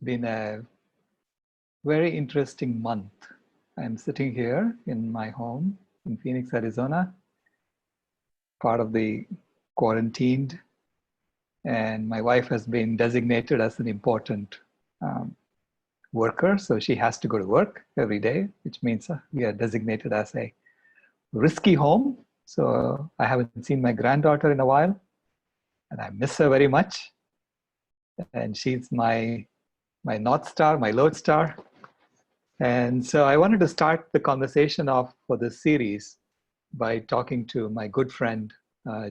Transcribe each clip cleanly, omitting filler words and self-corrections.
been a very interesting month. I'm sitting here in my home in Phoenix, Arizona, part of the quarantined, and my wife has been designated as an important worker, so she has to go to work every day, which means we are designated as a risky home. So I haven't seen my granddaughter in a while, and I miss her very much. And she's my North Star, my lodestar. And so I wanted to start the conversation off for this series by talking to my good friend,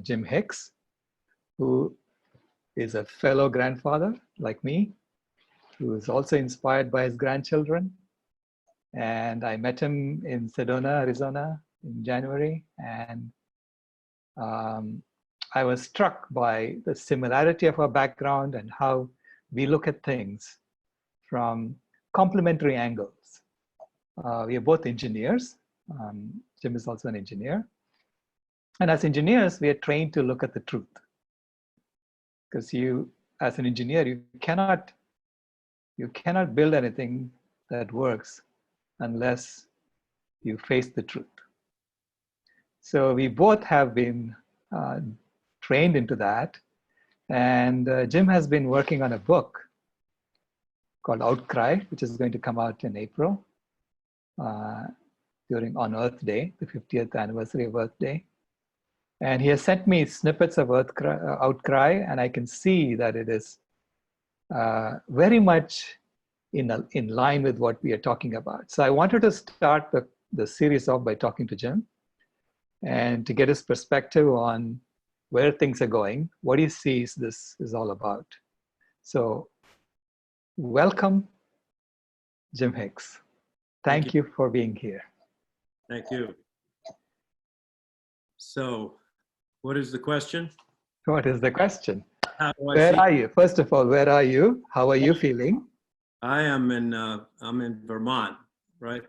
Jim Hicks, who is a fellow grandfather like me, who is also inspired by his grandchildren. And I met him in Sedona, Arizona in January. And I was struck by the similarity of our background and how we look at things from complementary angles. We are both engineers. Jim is also an engineer. And as engineers, we are trained to look at the truth. Because you, as an engineer, you cannot build anything that works unless you face the truth. So we both have been trained into that. And Jim has been working on a book called Outcry, which is going to come out in April on Earth Day, the 50th anniversary of Earth Day. And he has sent me snippets of Outcry, and I can see that it is very much in line with what we are talking about. So I wanted to start the series off by talking to Jim and to get his perspective on where things are going, what he sees this is all about. So welcome, Jim Hicks. Thank you for being here. Thank you. So, what is the question? What is the question? Where are you? First of all, where are you? How are you feeling? I am I'm in Vermont, right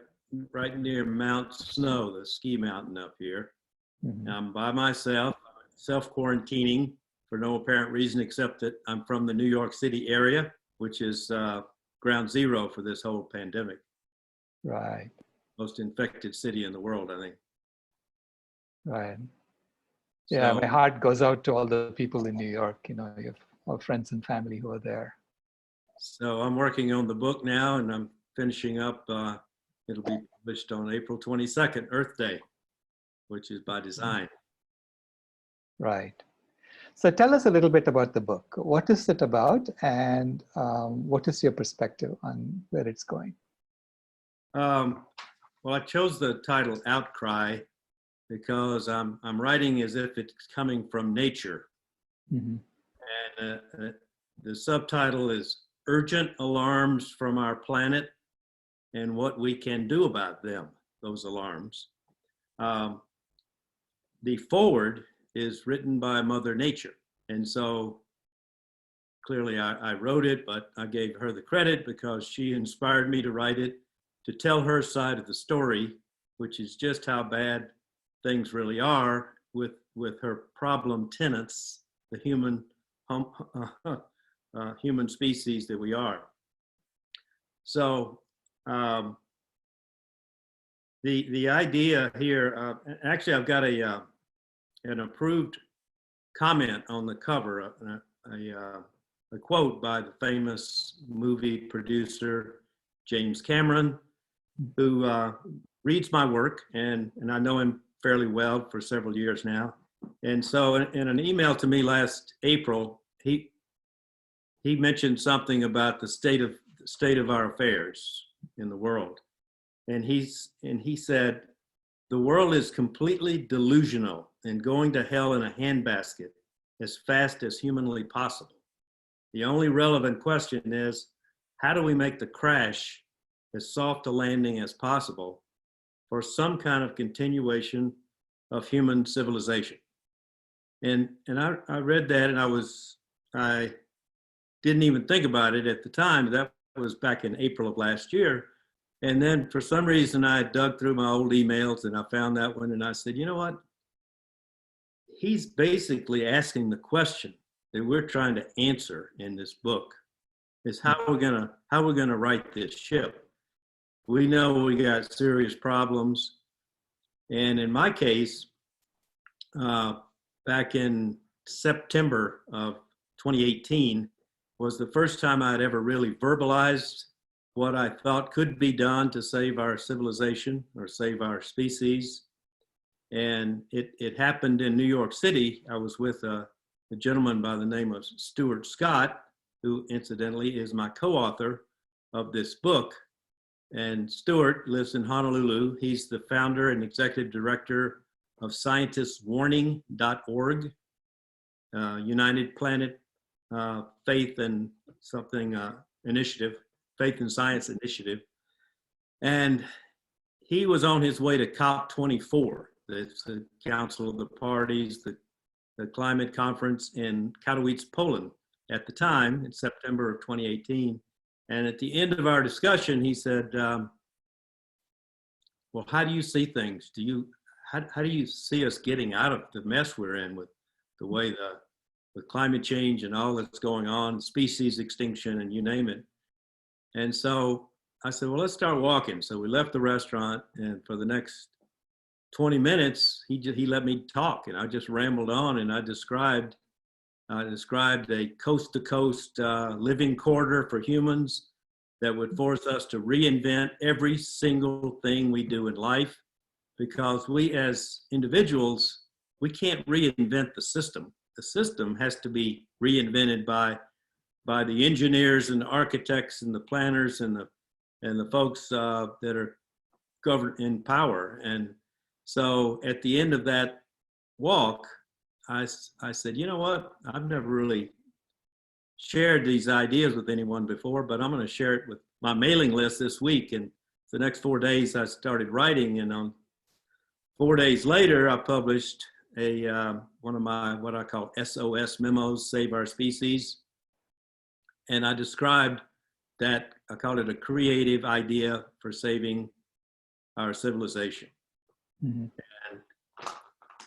near Mount Snow, the ski mountain up here. Mm-hmm. I'm by myself, self-quarantining for no apparent reason except that I'm from the New York City area, which is ground zero for this whole pandemic. Right. Most infected city in the world, I think. Right. Yeah, so, my heart goes out to all the people in New York. You know, you have all friends and family who are there. So I'm working on the book now, and I'm finishing up. It'll be published on April 22nd, Earth Day, which is by design. Right. So tell us a little bit about the book. What is it about, and what is your perspective on where it's going? Well, I chose the title Outcry because I'm writing as if it's coming from nature. Mm-hmm. And the subtitle is Urgent Alarms from Our Planet and What We Can Do About Them, those alarms. The foreword is written by Mother Nature. And so clearly I wrote it, but I gave her the credit because she inspired me to write it, to tell her side of the story, which is just how bad things really are with her problem tenants, the human species that we are. So the idea here, actually I've got an approved comment on the cover, a quote by the famous movie producer James Cameron, who reads my work, and I know him fairly well for several years now. And so in an email to me last April, he mentioned something about the state of our affairs in the world. And he said, the world is completely delusional and going to hell in a handbasket as fast as humanly possible. The only relevant question is, how do we make the crash as soft a landing as possible for some kind of continuation of human civilization? And I read that, and I didn't even think about it at the time. That was back in April of last year. And then for some reason I dug through my old emails and I found that one, and I said, you know what? He's basically asking the question that we're trying to answer in this book. is how we're gonna right this ship. We know we got serious problems, and in my case, back in September of 2018 was the first time I'd ever really verbalized what I thought could be done to save our civilization or save our species. And it happened in New York City. I was with a gentleman by the name of Stuart Scott, who incidentally is my co-author of this book. And Stuart lives in Honolulu. He's the founder and executive director of scientistswarning.org, United Planet Faith and something initiative, Faith and Science Initiative. And he was on his way to COP24. It's the Council of the Parties, the climate conference in Katowice, Poland at the time in September of 2018. And at the end of our discussion, he said, well, how do you see things? How do you see us getting out of the mess we're in with the way with climate change and all that's going on, species extinction and you name it? And so I said, well, let's start walking. So we left the restaurant, and for the next 20 minutes, he let me talk, and I just rambled on, and I described a coast-to-coast living quarter for humans that would force us to reinvent every single thing we do in life, because we as individuals, we can't reinvent the system. The system has to be reinvented by the engineers and the architects and the planners and the folks that are governed in power. And so at the end of that walk, I said, you know what? I've never really shared these ideas with anyone before, but I'm going to share it with my mailing list this week. And the next 4 days, I started writing. And on 4 days later, I published one of my, what I call SOS memos, Save Our Species. And I described that, I called it a creative idea for saving our civilization. Mm-hmm. And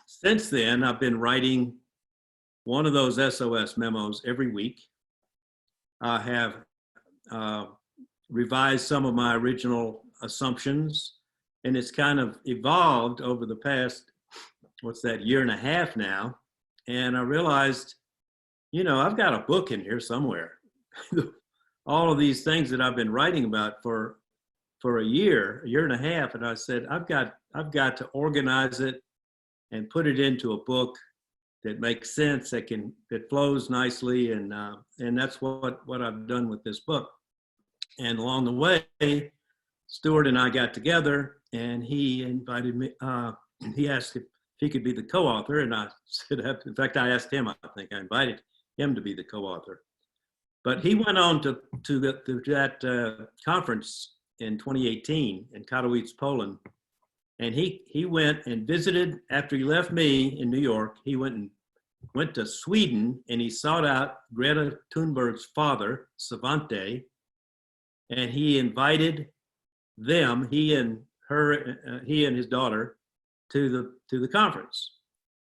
since then, I've been writing one of those SOS memos every week. I have revised some of my original assumptions, and it's kind of evolved over the past, year and a half now. And I realized, I've got a book in here somewhere. All of these things that I've been writing about for a year and a half. And I said, I've got to organize it and put it into a book that makes sense, that flows nicely. And that's what I've done with this book. And along the way, Stuart and I got together, and he invited me, he asked if he could be the co-author. And I said, in fact, I asked him, I think I invited him to be the co-author. But he went on to that conference in 2018 in Katowice, Poland. And he went and visited, after he left me in New York, he went to Sweden, and he sought out Greta Thunberg's father, Svante, and he invited them, he and his daughter, to the conference.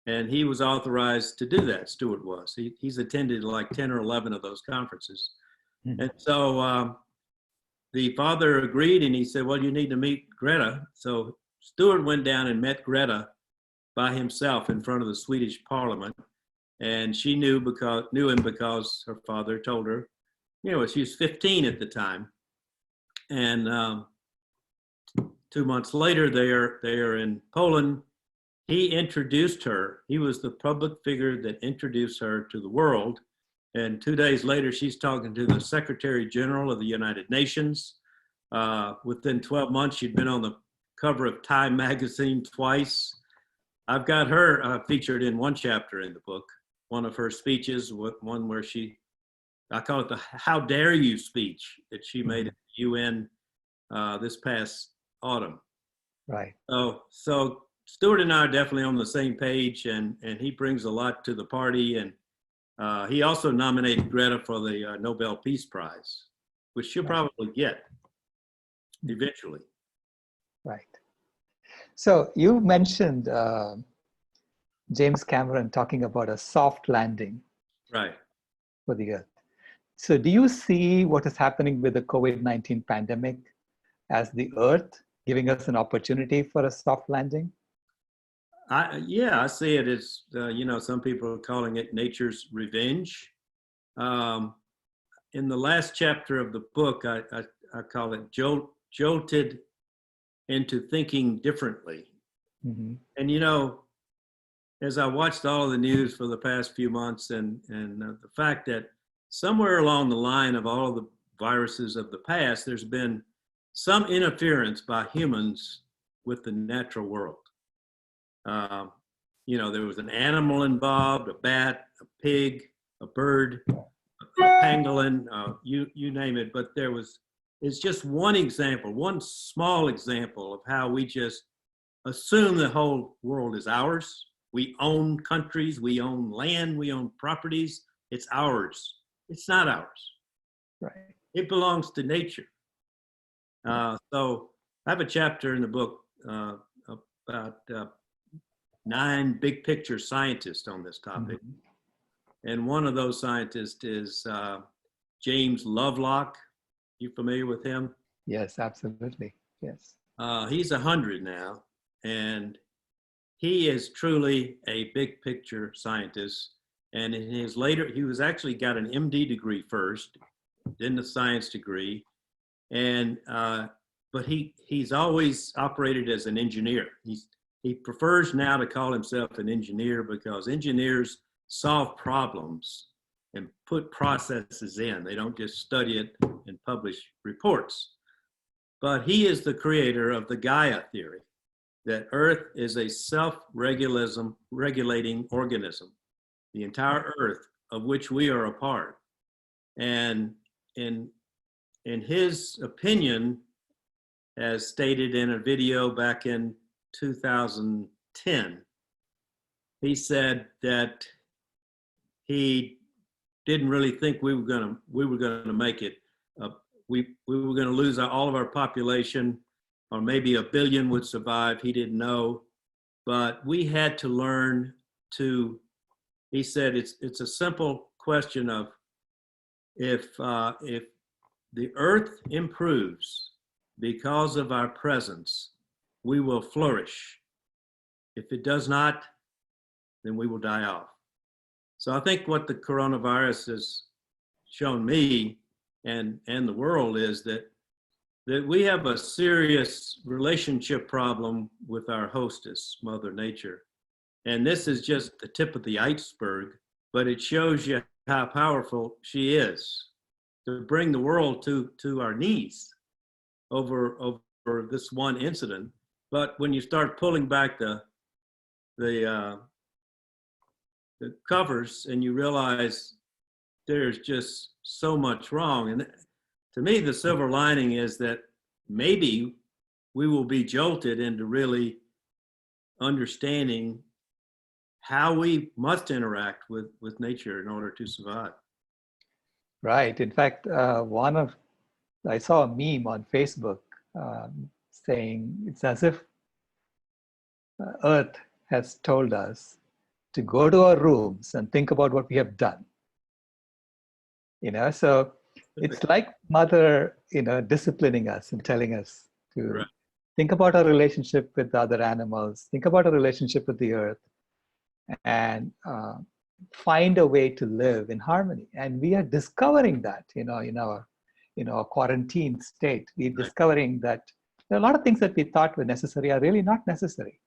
And he was authorized to do that, Stuart was. He's attended like 10 or 11 of those conferences. Mm-hmm. And so the father agreed, and he said, well, you need to meet Greta. So Stuart went down and met Greta by himself in front of the Swedish parliament. And she knew him because her father told her, she was 15 at the time. And 2 months later, they are in Poland. He introduced her. He was the public figure that introduced her to the world. And 2 days later, she's talking to the Secretary General of the United Nations. Within 12 months, she'd been on the cover of Time magazine twice. I've got her featured in one chapter in the book, one of her speeches, one where I call it the How Dare You speech that she made at the UN this past autumn. Right. So Stuart and I are definitely on the same page, and he brings a lot to the party. And he also nominated Greta for the Nobel Peace Prize, which she'll probably get eventually. Right. So you mentioned James Cameron talking about a soft landing, right, for the Earth. So do you see what is happening with the COVID-19 pandemic as the Earth giving us an opportunity for a soft landing? Yeah, I see it as, some people are calling it nature's revenge. In the last chapter of the book, I call it jolted into thinking differently. Mm-hmm. And, as I watched all of the news for the past few months and the fact that somewhere along the line of all of the viruses of the past, there's been some interference by humans with the natural world. There was an animal involved, a bat, a pig, a bird, a pangolin, you name it. But it's just one example, one small example of how we just assume the whole world is ours. We own countries, we own land, we own properties. It's ours. It's not ours. Right. It belongs to nature. So I have a chapter in the book about 9 big picture scientists on this topic. Mm-hmm. And one of those scientists is James Lovelock. You familiar with him? Yes, absolutely. Yes. He's 100 now, and he is truly a big picture scientist. And in his later, he was actually got an MD degree first, then the science degree. And, but he's always operated as an engineer. He prefers now to call himself an engineer because engineers solve problems and put processes in. They don't just study it and publish reports. But he is the creator of the Gaia Theory, that Earth is a self-regulating organism, the entire Earth of which we are a part. And in his opinion, as stated in a video back in 2010, he said that he didn't really think we were going to make it. We were going to lose all of our population, or maybe 1 billion would survive. He didn't know, but we had to learn to. He said it's a simple question of if the Earth improves because of our presence, we will flourish. If it does not, then we will die off. So I think what the coronavirus has shown me and the world is that we have a serious relationship problem with our hostess, Mother Nature. And this is just the tip of the iceberg, but it shows you how powerful she is to bring the world to our knees over this one incident. But when you start pulling back the covers and you realize there's just so much wrong. And to me, the silver lining is that maybe we will be jolted into really understanding how we must interact with nature in order to survive. Right. In fact, I saw a meme on Facebook saying it's as if Earth has told us to go to our rooms and think about what we have done. So it's like Mother, disciplining us and telling us to think about our relationship with other animals, think about our relationship with the Earth, and find a way to live in harmony. And we are discovering that, in our quarantine state. We're discovering that there are a lot of things that we thought were necessary are really not necessary.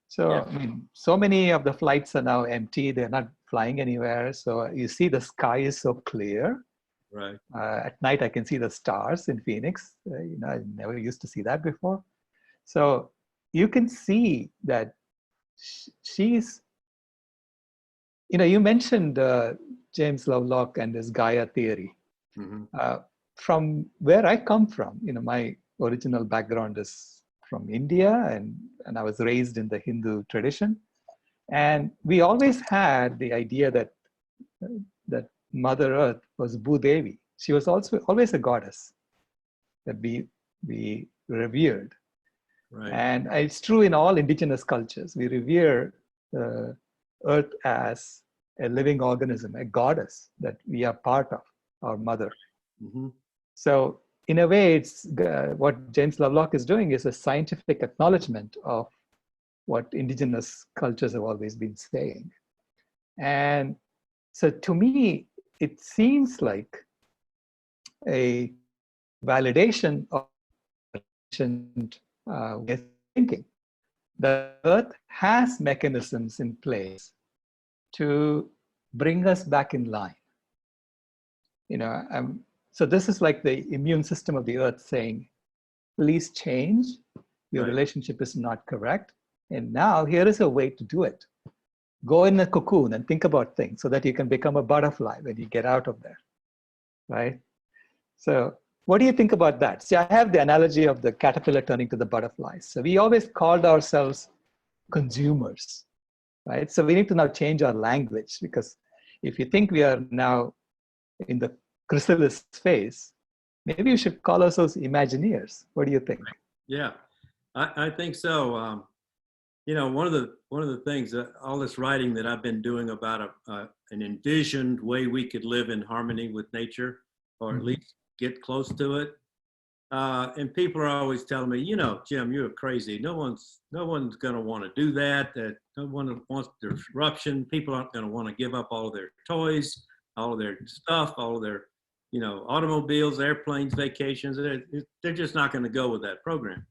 So, so many of the flights are now empty. They're not flying anywhere. So you see the sky is so clear. Right. At night, I can see the stars in Phoenix. I never used to see that before. So you can see that she's, you mentioned James Lovelock and his Gaia theory. Mm-hmm. From where I come from, my original background is from India, and I was raised in the Hindu tradition. And we always had the idea that Mother Earth was Bhudevi. She was also always a goddess that we revered. Right. And it's true in all indigenous cultures. We revere Earth as a living organism, a goddess that we are part of. our mother. Mm-hmm. So in a way, it's what James Lovelock is doing is a scientific acknowledgement of what indigenous cultures have always been saying. And so to me, it seems like a validation of ancient way of thinking. The earth has mechanisms in place to bring us back in line. So this is like the immune system of the earth saying, please change, your Right. relationship is not correct, and now here is a way to do it. Go in a cocoon and think about things so that you can become a butterfly when you get out of there, right? So what do you think about that? See, I have the analogy of the caterpillar turning to the butterfly. So we always called ourselves consumers, right? So we need to now change our language, because if you think we are now in the chrysalis phase, maybe you should call ourselves Imagineers. What do you think? Yeah, I think so. One of the things that all this writing that I've been doing about an envisioned way we could live in harmony with nature, or at least get close to it. And people are always telling me, Jim, you're crazy. No one's going to want to do that. That no one wants disruption. People aren't going to want to give up all of their toys, all of their stuff, all of their, automobiles, airplanes, vacations. They're just not going to go with that program.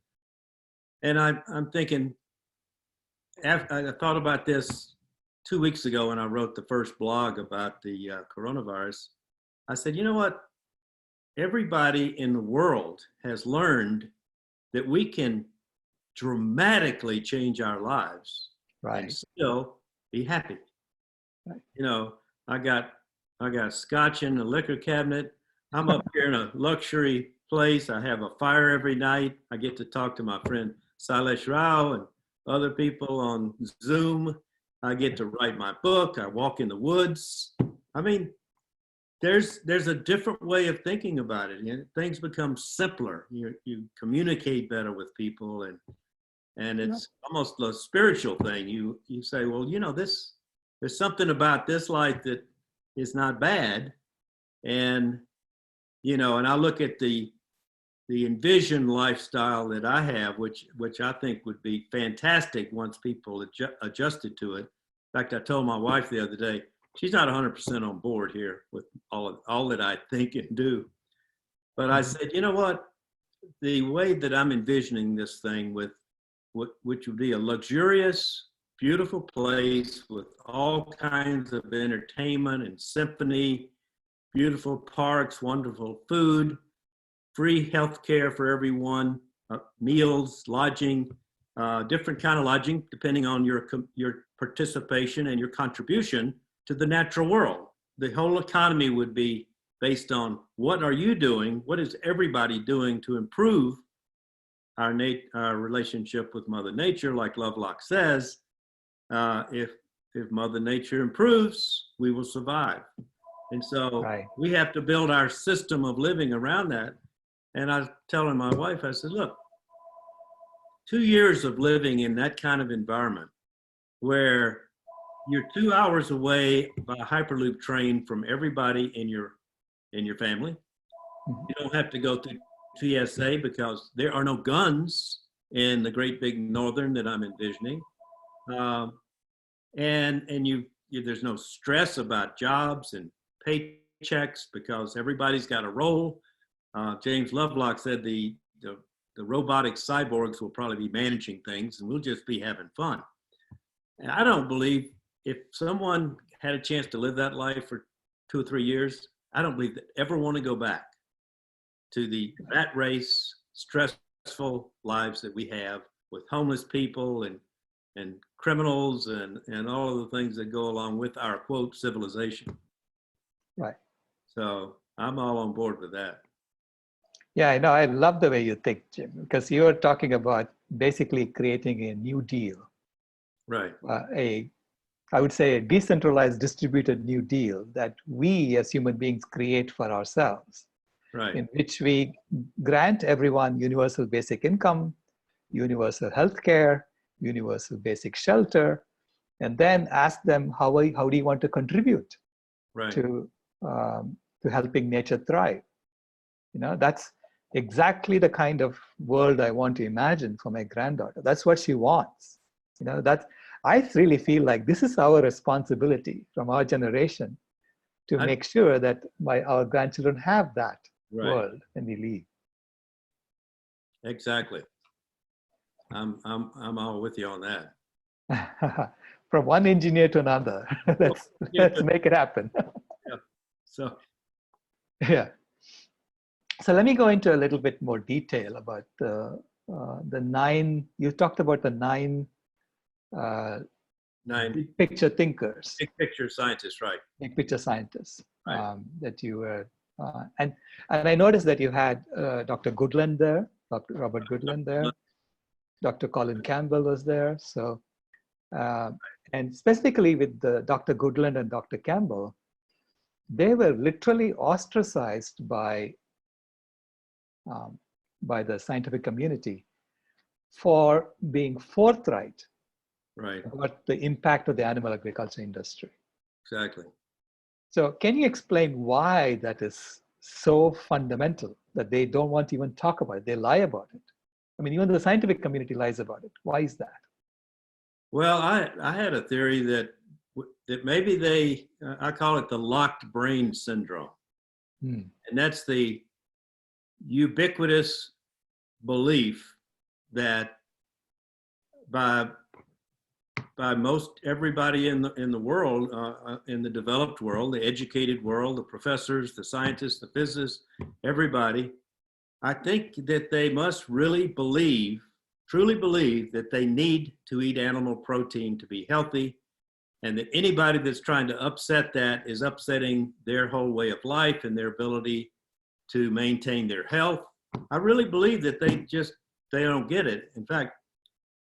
And I'm thinking, I thought about this 2 weeks ago when I wrote the first blog about the coronavirus. I said, you know what? Everybody in the world has learned that we can dramatically change our lives, right, and still be happy. Right. I got scotch in the liquor cabinet. I'm up here in a luxury place. I have a fire every night. I get to talk to my friend Sailesh Rao and other people on Zoom. I get to write my book. I walk in the woods. I mean, there's a different way of thinking about it. Things become simpler. You communicate better with people, and it's almost a spiritual thing. You say, well, there's something about this life that is not bad, and and I look at the envisioned lifestyle that I have, which I think would be fantastic once people adjusted to it. In fact, I told my wife the other day, she's not 100% on board here with all that I think and do. But I said, you know what? The way that I'm envisioning this thing which would be a luxurious, beautiful place with all kinds of entertainment and symphony, beautiful parks, wonderful food, free health care for everyone, meals, lodging, different kind of lodging, depending on your participation and your contribution to the natural world. The whole economy would be based on what are you doing? What is everybody doing to improve our relationship with Mother Nature? Like Lovelock says, if Mother Nature improves, we will survive. And so we have to build our system of living around that. And I was telling my wife, I said, look, 2 years of living in that kind of environment where you're 2 hours away by a Hyperloop train from everybody in your family. You don't have to go through TSA because there are no guns in the great big northern that I'm envisioning. And there's no stress about jobs and paychecks because everybody's got a role. James Lovelock said the robotic cyborgs will probably be managing things and we'll just be having fun. And I don't believe if someone had a chance to live that life for 2 or 3 years, I don't believe they ever want to go back to the rat race, stressful lives that we have with homeless people and criminals and all of the things that go along with our, quote, civilization. Right. So I'm all on board with that. Yeah, I know. I love the way you think, Jim, because you're talking about basically creating a new deal. Right. I would say a decentralized, distributed new deal that we as human beings create for ourselves. Right. In which we grant everyone universal basic income, universal health care, universal basic shelter, and then ask them, how do you want to contribute right. to to helping nature thrive. That's exactly the kind of world I want to imagine for my granddaughter. That's what she wants. I really feel like this is our responsibility from our generation to make sure that our grandchildren have that world when we leave. Exactly. I'm all with you on that. From one engineer to another. let's make it happen. Yeah. So yeah. So let me go into a little bit more detail about the 9. You talked about the 9 big picture thinkers. Big picture scientists, right? Big picture scientists. Right. That you were, and I noticed that you had Dr. Goodland there, Dr. Robert Goodland there. Dr. Colin Campbell was there. So, and specifically with Dr. Goodland and Dr. Campbell, they were literally ostracized by the scientific community for being forthright about the impact of the animal agriculture industry. Exactly. So can you explain why that is so fundamental that they don't want to even talk about it? They lie about it. I mean, even the scientific community lies about it. Why is that? Well, I had a theory that maybe I call it the locked brain syndrome. And that's the ubiquitous belief that by most everybody in the world, in the developed world, the educated world, the professors, the scientists, the physicists, everybody, I think that they must really truly believe that they need to eat animal protein to be healthy, and that anybody that's trying to upset that is upsetting their whole way of life and their ability to maintain their health. I really believe that they don't get it. In fact,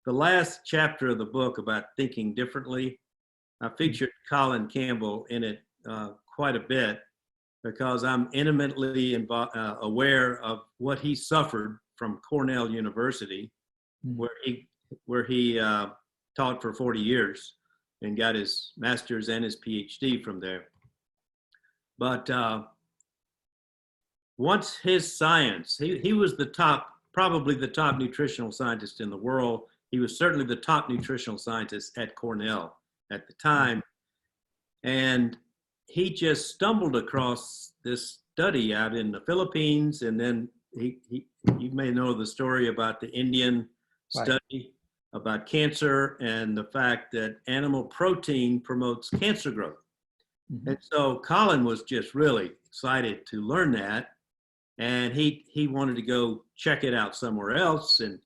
the last chapter of the book about thinking differently, I featured Colin Campbell in it quite a bit because I'm intimately aware of what he suffered from Cornell University, where he taught for 40 years and got his master's and his PhD from there. But once his science, he was probably the top nutritional scientist in the world. He was certainly the top nutritional scientist at Cornell at the time. And he just stumbled across this study out in the Philippines. And then you may know the story about the Indian study about cancer and the fact that animal protein promotes cancer growth. And so Colin was just really excited to learn that. And he wanted to go check it out somewhere else. And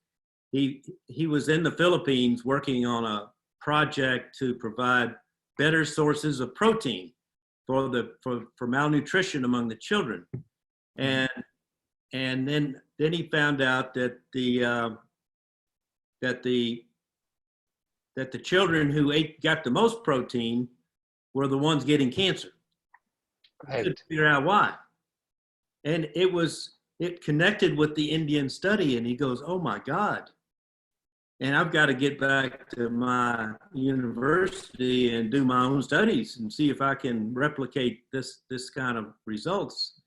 he was in the Philippines working on a project to provide better sources of protein for malnutrition among the children. And then he found out that the children who got the most protein were the ones getting cancer. Right. Couldn't figure out why. And it connected with the Indian study, and he goes, oh my God. And I've got to get back to my university and do my own studies and see if I can replicate this kind of results.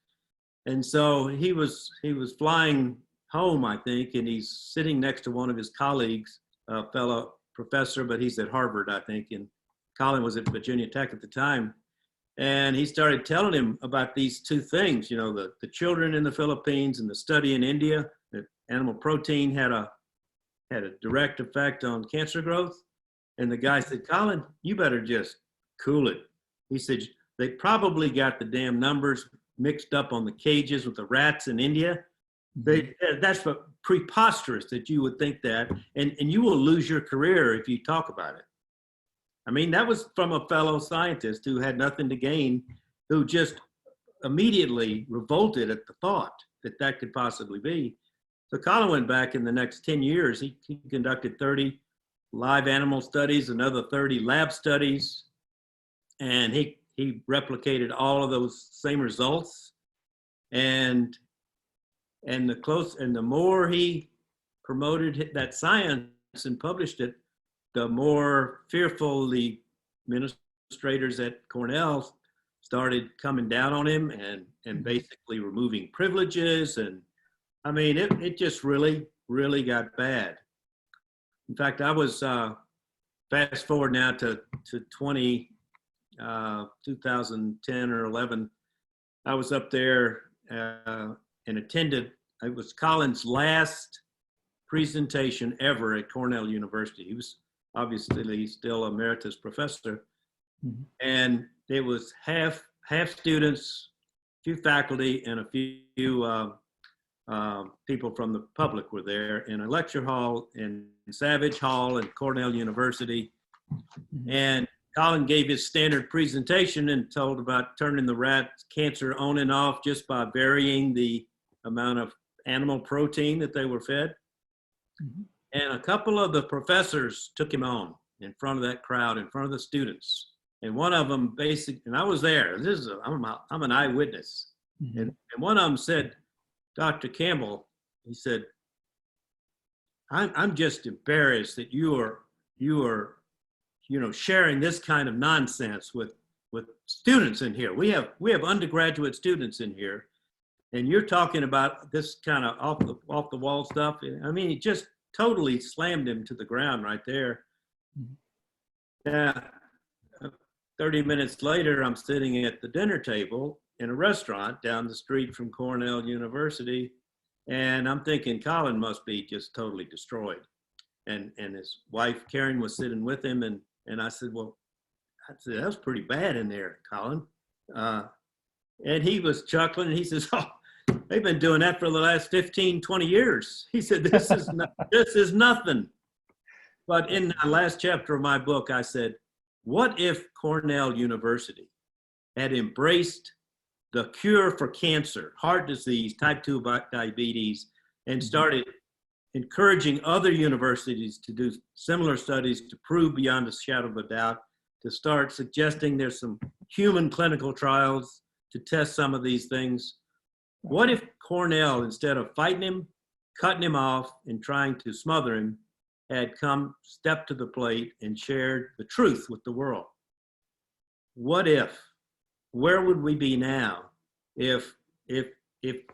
And so he was flying home, I think, and he's sitting next to one of his colleagues, a fellow professor, but he's at Harvard, I think, and Colin was at Virginia Tech at the time. And he started telling him about these two things, the children in the Philippines and the study in India, that animal protein had a direct effect on cancer growth. And the guy said, Colin, you better just cool it. He said, they probably got the damn numbers mixed up on the cages with the rats in India. That's preposterous that you would think that, and you will lose your career if you talk about it. I mean, that was from a fellow scientist who had nothing to gain, who just immediately revolted at the thought that could possibly be. So Colin went back in the next 10 years. He conducted 30 live animal studies, another 30 lab studies, and he replicated all of those same results. And the more he promoted that science and published it, the more fearful the administrators at Cornell started coming down on him and basically removing privileges. And I mean, it just really, really got bad. In fact, I was, fast forward now to 2010 or 11, I was up there and attended, it was Colin's last presentation ever at Cornell University. He was obviously still emeritus professor. Mm-hmm. And it was half students, a few faculty, and a few people from the public were there in a lecture hall in Savage Hall at Cornell University. Mm-hmm. And Colin gave his standard presentation and told about turning the rat cancer on and off just by varying the amount of animal protein that they were fed. Mm-hmm. And a couple of the professors took him on in front of that crowd, in front of the students. And one of them and I was there, I'm an eyewitness. Mm-hmm. And one of them said, Dr. Campbell, he said, I'm just embarrassed that you are, sharing this kind of nonsense with students in here. We have undergraduate students in here, and you're talking about this kind of off the wall stuff. I mean, it just totally slammed him to the ground right there. Yeah. 30 minutes later, I'm sitting at the dinner table in a restaurant down the street from Cornell University, and I'm thinking Colin must be just totally destroyed. And his wife, Karen, was sitting with him, and I said, that was pretty bad in there, Colin. And he was chuckling, and he says, oh, they've been doing that for the last 15, 20 years. He said, this is nothing. But in the last chapter of my book, I said, what if Cornell University had embraced the cure for cancer, heart disease, type 2 diabetes, and started encouraging other universities to do similar studies to prove beyond a shadow of a doubt, to start suggesting there's some human clinical trials to test some of these things. What if Cornell, instead of fighting him, cutting him off, and trying to smother him, had stepped to the plate and shared the truth with the world? What if? Where would we be now if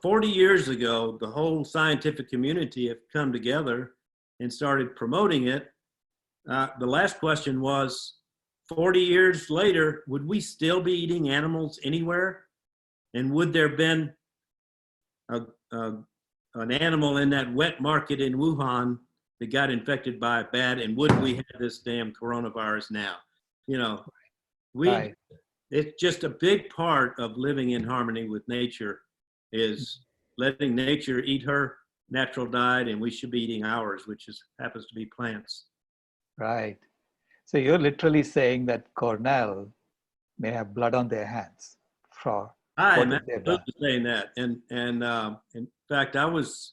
40 years ago, the whole scientific community had come together and started promoting it? The last question was, 40 years later, would we still be eating animals anywhere? And would there have been an animal in that wet market in Wuhan that got infected by a bat, and would we have this damn coronavirus now? Right. It's just a big part of living in harmony with nature is letting nature eat her natural diet, and we should be eating ours, which happens to be plants. Right. So you're literally saying that Cornell may have blood on their hands for I am absolutely saying that. And in fact, I was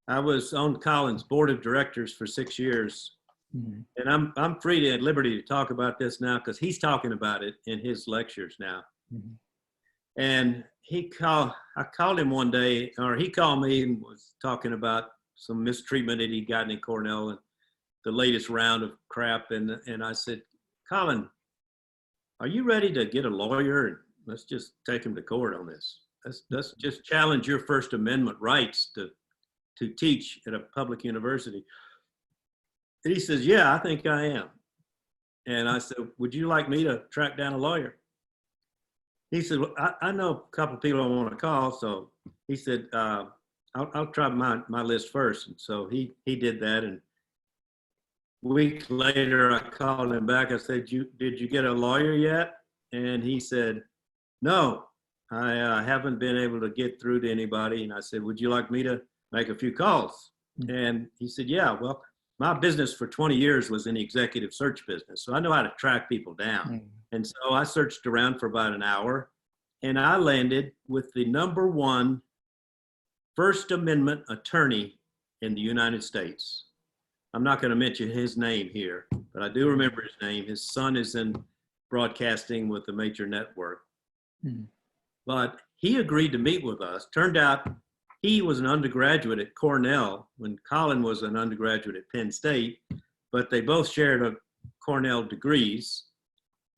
on Colin's board of directors for 6 years. Mm-hmm. And I'm free to at liberty to talk about this now because he's talking about it in his lectures now. Mm-hmm. And I called him one day, or he called me and was talking about some mistreatment that he'd gotten in Cornell and the latest round of crap. And I said, Colin, are you ready to get a lawyer and let's just take him to court on this? Let's just challenge your First Amendment rights to teach at a public university. And he says, yeah, I think I am. And I said, would you like me to track down a lawyer? He said, well, I know a couple of people I want to call. So he said, I'll try my list first. And so he did that. And a week later, I called him back. I said, did you get a lawyer yet? And he said, no, I haven't been able to get through to anybody. And I said, would you like me to make a few calls? Mm-hmm. And he said, yeah, well, my business for 20 years was in the executive search business. So I know how to track people down. Mm-hmm. And so I searched around for about an hour, and I landed with the #1 First Amendment attorney in the United States. I'm not going to mention his name here, but I do remember his name. His son is in broadcasting with a major network. Mm-hmm. But he agreed to meet with us. Turned out he was an undergraduate at Cornell when Colin was an undergraduate at Penn State, but they both shared Cornell degrees.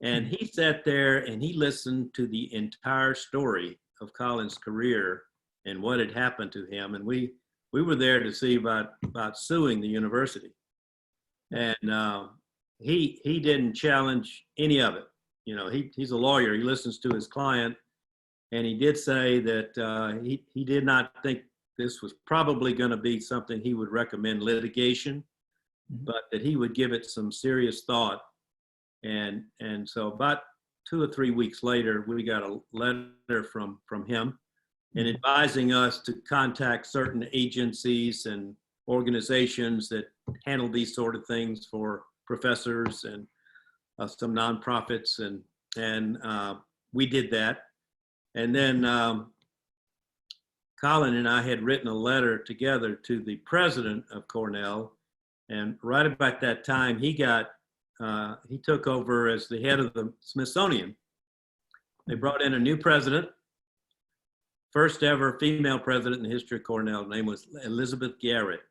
And he sat there and he listened to the entire story of Colin's career and what had happened to him. And we were there to see about suing the university. And he didn't challenge any of it. You know, he's a lawyer. He listens to his client. And he did say that he did not think this was probably going to be something he would recommend litigation, but that he would give it some serious thought. And so about 2 or 3 weeks later, we got a letter from him and advising us to contact certain agencies and organizations that handle these sort of things for professors and some nonprofits. And we did that. And then Colin and I had written a letter together to the president of Cornell. And right about that time, he took over as the head of the Smithsonian. They brought in a new president, first ever female president in the history of Cornell. Her name was Elizabeth Garrett.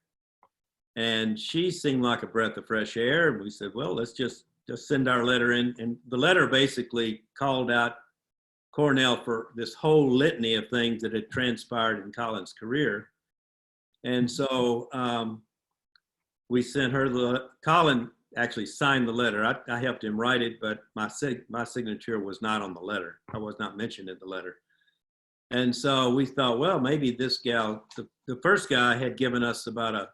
And she seemed like a breath of fresh air. And we said, well, let's just send our letter in. And the letter basically called out Cornell for this whole litany of things that had transpired in Colin's career. And so we sent her Colin actually signed the letter. I helped him write it, but my signature was not on the letter. I was not mentioned in the letter. And so we thought, well, maybe this gal, the first guy had given us about a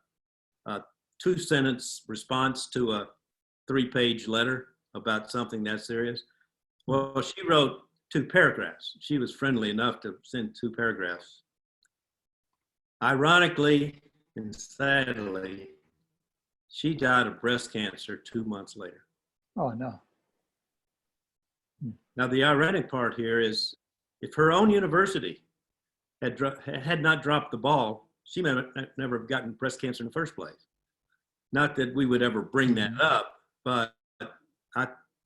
2-sentence response to a 3-page letter about something that serious. Well, she wrote 2 paragraphs. She was friendly enough to send 2 paragraphs. Ironically and sadly, she died of breast cancer 2 months later. Oh, no. Now, the ironic part here is if her own university had not dropped the ball, she may never have gotten breast cancer in the first place. Not that we would ever bring that up, but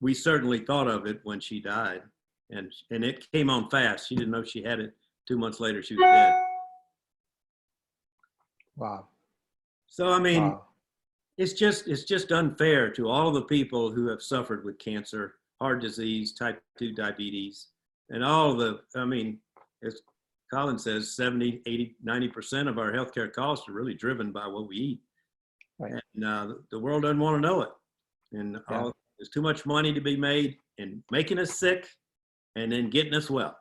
we certainly thought of it when she died. And it came on fast. She didn't know she had it. 2 months later, she was dead. Wow. So, I mean, wow. it's just unfair to all the people who have suffered with cancer, heart disease, type 2 diabetes, and I mean, as Colin says, 70, 80, 90% of our healthcare costs are really driven by what we eat. Right. And the world doesn't want to know it. And there's too much money to be made in making us sick and then getting us well.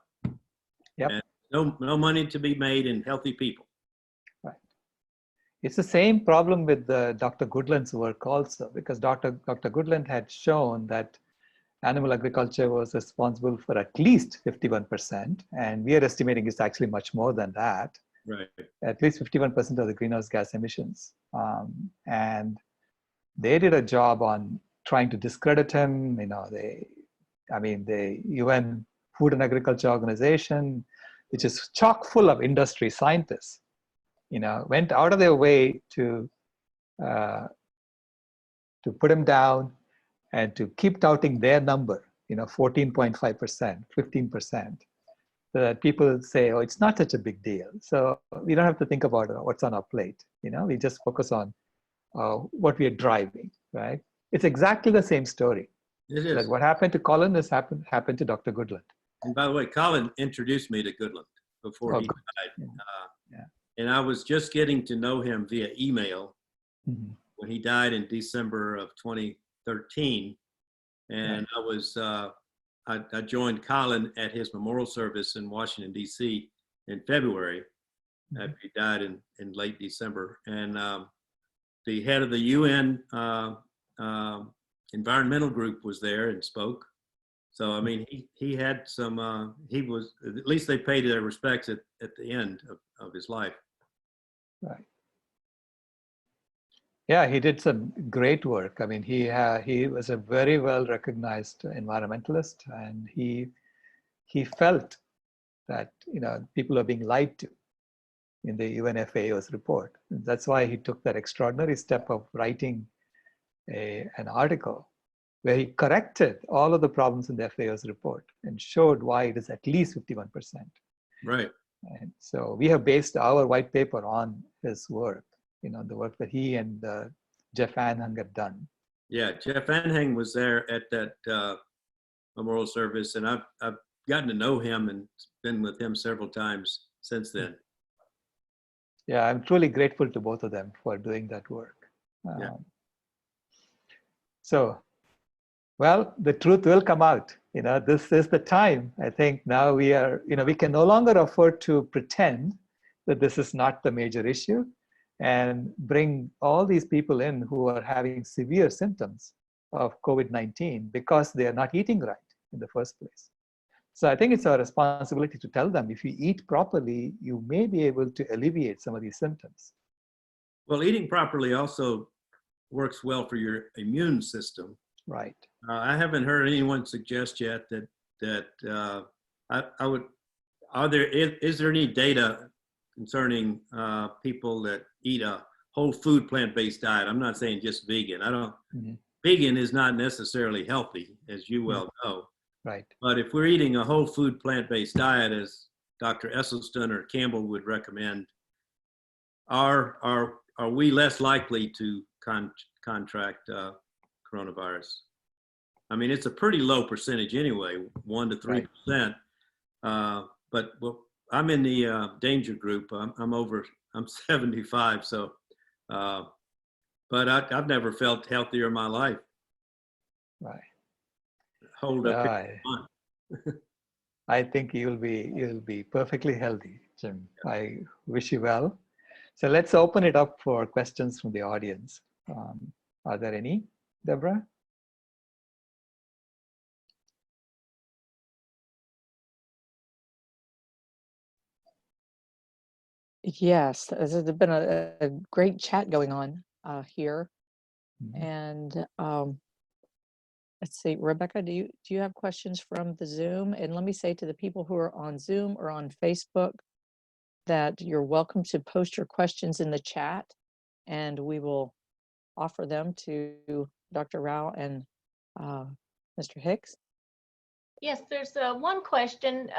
Yep. And no money to be made in healthy people. Right. It's the same problem with Dr. Goodland's work also, because Dr. Goodland had shown that animal agriculture was responsible for at least 51%, and we are estimating it's actually much more than that. Right. At least 51% of the greenhouse gas emissions. And they did a job on trying to discredit him. You know, the UN Food and Agriculture Organization, which is chock full of industry scientists, you know, went out of their way to put him down and to keep touting their number, you know, 14.5%, 15%. So that people say, oh, it's not such a big deal. So we don't have to think about what's on our plate. You know, we just focus on what we are driving, right? It's exactly the same story. It is. Like what happened to Colin has happened to Dr. Goodland. And by the way, Colin introduced me to Goodland before he died. Yeah. And I was just getting to know him via email when he died in December of 2013. And I joined Colin at his memorial service in Washington, D.C. in February after he died in late December. And the head of the UN environmental group was there and spoke. So, I mean, he had some, at least they paid their respects at the end of his life. Right. Yeah, he did some great work. I mean, he was a very well recognized environmentalist, and he felt that, you know, people are being lied to in the UNFAO's report. And that's why he took that extraordinary step of writing an article where he corrected all of the problems in the FAO's report and showed why it is at least 51%. Right. And so we have based our white paper on his work, you know, the work that he and Jeff Anhang have done. Yeah, Jeff Anhang was there at that memorial service, and I've gotten to know him and been with him several times since then. Yeah, I'm truly grateful to both of them for doing that work. Yeah. So, well, the truth will come out. This is the time. I think now we are, we can no longer afford to pretend that this is not the major issue and bring all these people in who are having severe symptoms of COVID-19 because they are not eating right in the first place. So I think it's our responsibility to tell them, if you eat properly, you may be able to alleviate some of these symptoms. Well, eating properly also works well for your immune system. Right. I haven't heard anyone suggest yet that I would. Is there any data concerning people that eat a whole food plant-based diet? I'm not saying just vegan. I don't. Mm-hmm. Vegan is not necessarily healthy, as you well know. Right. But if we're eating a whole food plant-based diet, as Dr. Esselstyn or Campbell would recommend, are we less likely to contract coronavirus? I mean, it's a pretty low percentage anyway, 1 to 3%. Right. But I'm in the danger group. I'm 75, so. But I've never felt healthier in my life. Right. Hold up. I think you'll be perfectly healthy, Jim. I wish you well. So let's open it up for questions from the audience. Are there any, Deborah? Yes, there's been a great chat going on here. Mm-hmm. And let's see, Rebecca, do you have questions from the Zoom? And let me say to the people who are on Zoom or on Facebook that you're welcome to post your questions in the chat, and we will offer them to Dr. Rao and Mr. Hicks. Yes, there's one question.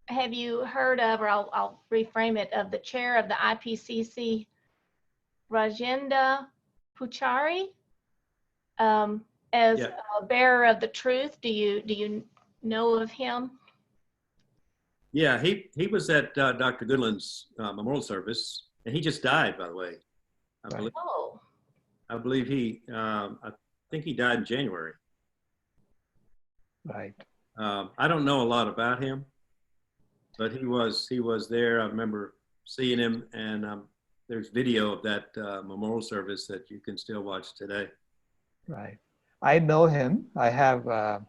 Have you heard of, or I'll reframe it, of the chair of the IPCC, Rajendra Puchari, as a bearer of the truth? Do you know of him? Yeah, he was at Dr. Goodland's memorial service, and he just died, by the way. I believe I think he died in January. Right. I don't know a lot about him, but he was there. I remember seeing him, and there's video of that memorial service that you can still watch today. Right. I know him. I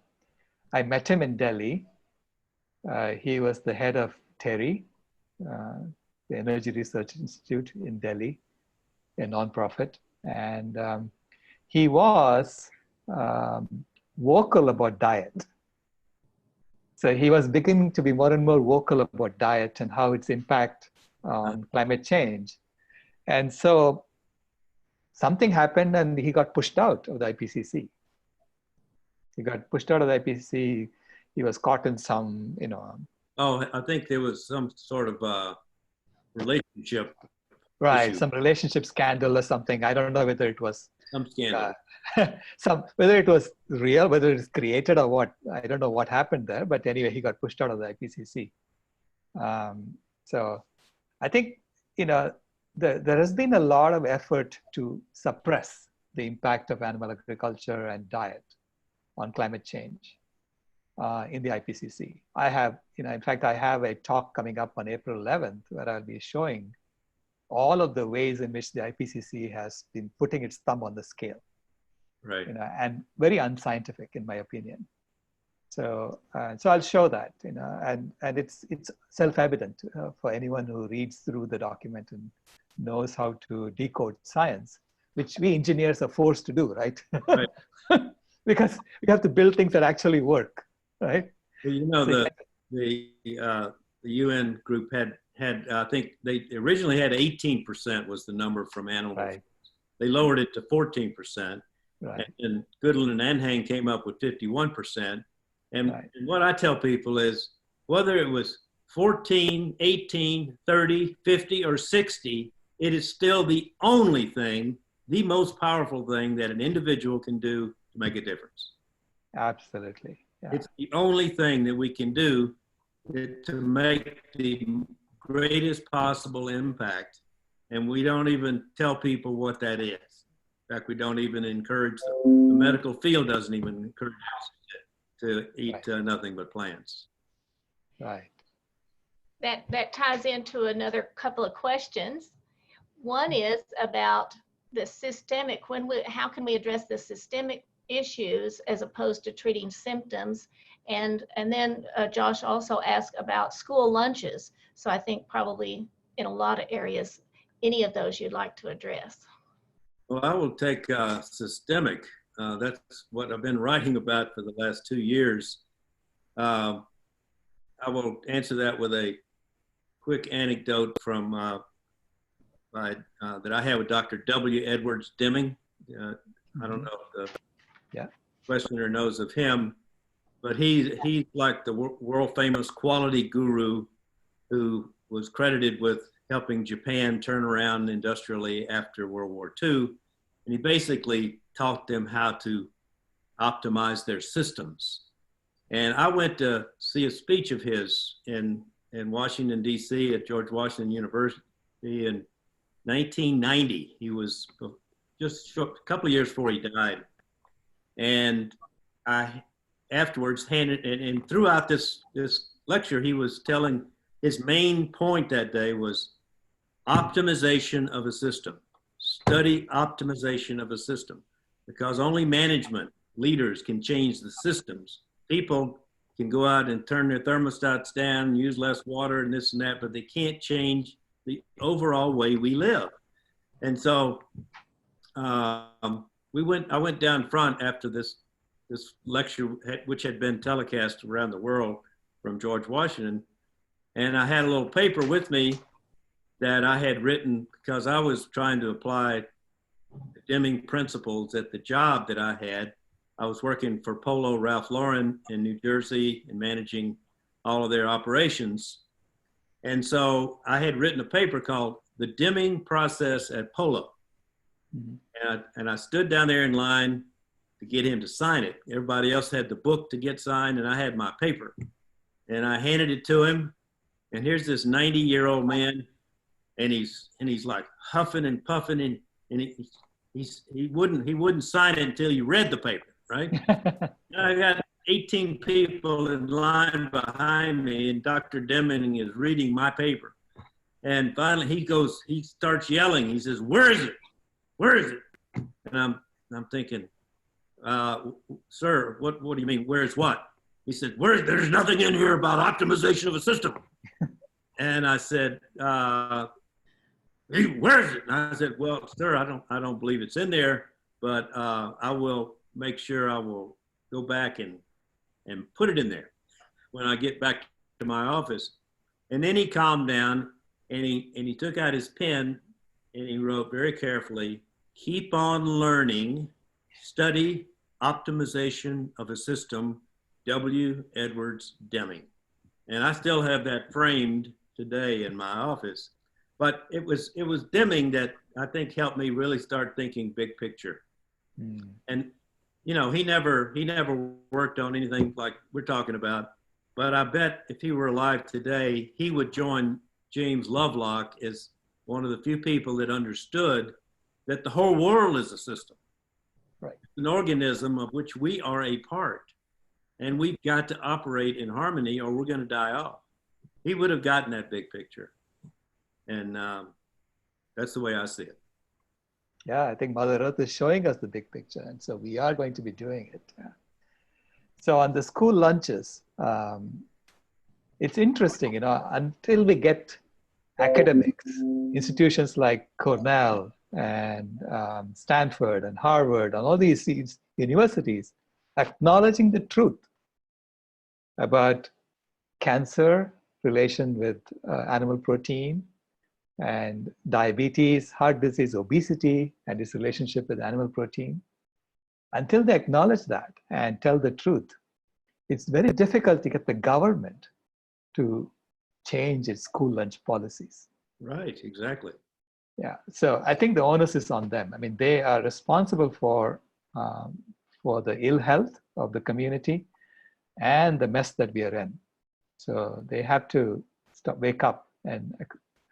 met him in Delhi. He was the head of TERI, the Energy Research Institute in Delhi, a nonprofit. And he was vocal about diet. So he was beginning to be more and more vocal about diet and how its impact on climate change. And so something happened and he got pushed out of the IPCC. He got pushed out of the IPCC. He was caught in some, Oh, I think there was some sort of relationship. Right, issue. Some relationship scandal or something. I don't know whether it was some scandal. Whether it was real, whether it's created or what. I don't know what happened there. But anyway, he got pushed out of the IPCC. So I think, there has been a lot of effort to suppress the impact of animal agriculture and diet on climate change in the IPCC. I have, in fact, I have a talk coming up on April 11th where I'll be showing all of the ways in which the IPCC has been putting its thumb on the scale, right? And very unscientific, in my opinion. So I'll show that, and it's self-evident for anyone who reads through the document and knows how to decode science, which we engineers are forced to do, right? Right. Because we have to build things that actually work, right? Well, so the UN group had I think they originally had 18% was the number from animals. Right. They lowered it to 14%. Right. And Goodland and Anhang came up with 51%. And, right. and what I tell people is whether it was 14, 18, 30, 50, or 60, it is still the only thing, the most powerful thing that an individual can do to make a difference. Absolutely. Yeah. It's the only thing that we can do to make the greatest possible impact. And we don't even tell people what that is. In fact, we don't even encourage them. The medical field doesn't even encourage us to eat nothing but plants. Right. That ties into another couple of questions. One is about the systemic, how can we address the systemic issues as opposed to treating symptoms? And then Josh also asked about school lunches. So I think probably in a lot of areas, any of those you'd like to address. Well, I will take systemic. That's what I've been writing about for the last 2 years. I will answer that with a quick anecdote from that I had with Dr. W. Edwards Deming. I don't know if the questioner knows of him, but he's like the world famous quality guru who was credited with helping Japan turn around industrially after World War II. And he basically taught them how to optimize their systems. And I went to see a speech of his in Washington, D.C. at George Washington University in 1990. He was just a couple of years before he died. And I afterwards handed, and throughout this lecture, he was telling, his main point that day was optimization of a system. Study optimization of a system, because only management leaders can change the systems. People can go out and turn their thermostats down, use less water and this and that, but they can't change the overall way we live. And so I went down front after this lecture, which had been telecast around the world from George Washington. And I had a little paper with me that I had written because I was trying to apply the Deming principles at the job that I had. I was working for Polo Ralph Lauren in New Jersey and managing all of their operations. And so I had written a paper called The Deming Process at Polo. Mm-hmm. And I stood down there in line to get him to sign it. Everybody else had the book to get signed, and I had my paper. And I handed it to him. And here's this 90-year-old man, and he's like huffing and puffing, and he wouldn't sign it until you read the paper, right? I got 18 people in line behind me, and Dr. Deming is reading my paper. And finally he starts yelling. He says, "Where is it? Where is it?" And I'm thinking, "Sir, what do you mean? Where's what?" He said, "There's nothing in here about optimization of a system." And I said, "Hey, where is it?" And I said, "Well, sir, I don't believe it's in there, but I will make sure I will go back and put it in there when I get back to my office." And then he calmed down, and he took out his pen and he wrote very carefully, "Keep on learning, study optimization of a system, W. Edwards Deming." And I still have that framed today in my office. But it was Deming that I think helped me really start thinking big picture. Mm. And he never worked on anything like we're talking about, but I bet if he were alive today, he would join James Lovelock as one of the few people that understood that the whole world is a system, right? An organism of which we are a part, and we've got to operate in harmony or we're going to die off. He would have gotten that big picture. And that's the way I see it. Yeah, I think Mother Earth is showing us the big picture. And so we are going to be doing it. Yeah. So on the school lunches, it's interesting, until we get academics, institutions like Cornell and Stanford and Harvard and all these universities acknowledging the truth about cancer, relation with animal protein, and diabetes, heart disease, obesity, and its relationship with animal protein. Until they acknowledge that and tell the truth, it's very difficult to get the government to change its school lunch policies. Right, exactly. Yeah, so I think the onus is on them. I mean, they are responsible for for the ill health of the community and the mess that we are in. So they have to wake up and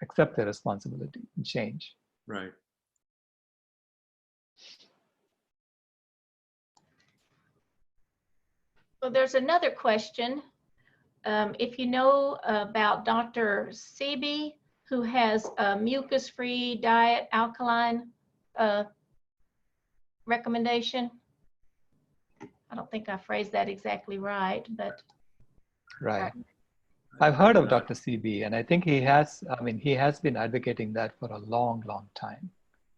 accept their responsibility and change. Right. Well, there's another question. If you know about Dr. Sebi, who has a mucus-free diet alkaline recommendation. I don't think I phrased that exactly right, but. Right. I've heard of Dr. CB, and I think he has been advocating that for a long, long time.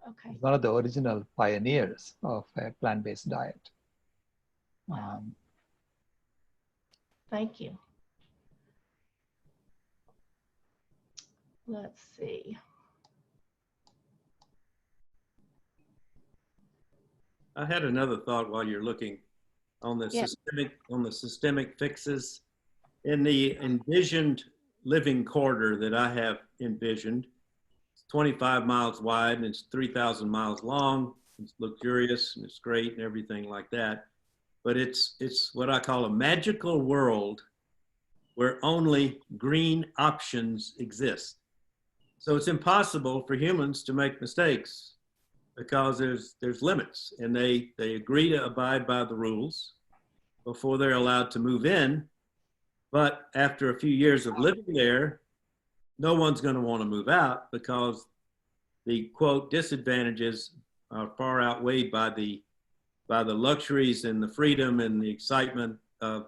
Okay. He's one of the original pioneers of a plant-based diet. Thank you. Let's see. I had another thought while you're looking on the systemic fixes. In the envisioned living corridor that I have envisioned, it's 25 miles wide and it's 3,000 miles long. It's luxurious and it's great and everything like that. But it's what I call a magical world where only green options exist. So it's impossible for humans to make mistakes because there's limits, and they agree to abide by the rules before they're allowed to move in. But after a few years of living there, no one's going to want to move out because the quote disadvantages are far outweighed by the luxuries and the freedom and the excitement of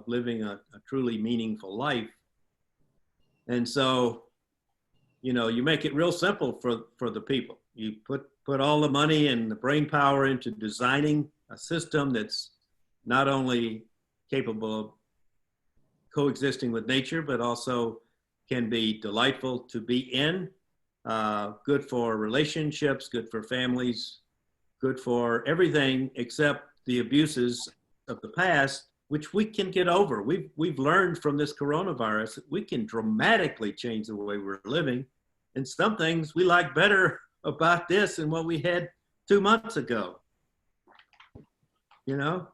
living a truly meaningful life. And so, you know, you make it real simple for the people. You put all the money and the brain power into designing a system that's not only capable of coexisting with nature, but also can be delightful to be in, good for relationships, good for families, good for everything except the abuses of the past, which we can get over. We've learned from this coronavirus that we can dramatically change the way we're living. And some things we like better about this than what we had 2 months ago. You know?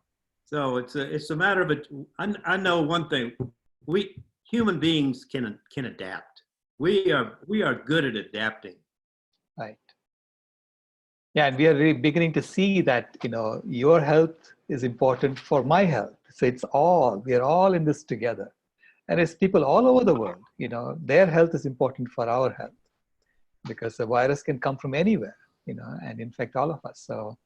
So it's a matter of it. I know one thing. We human beings can adapt. We are good at adapting. Right. Yeah, and we are really beginning to see that, you know, your health is important for my health. So we are all in this together. And it's people all over the world, you know, their health is important for our health because the virus can come from anywhere, you know, and infect all of us. So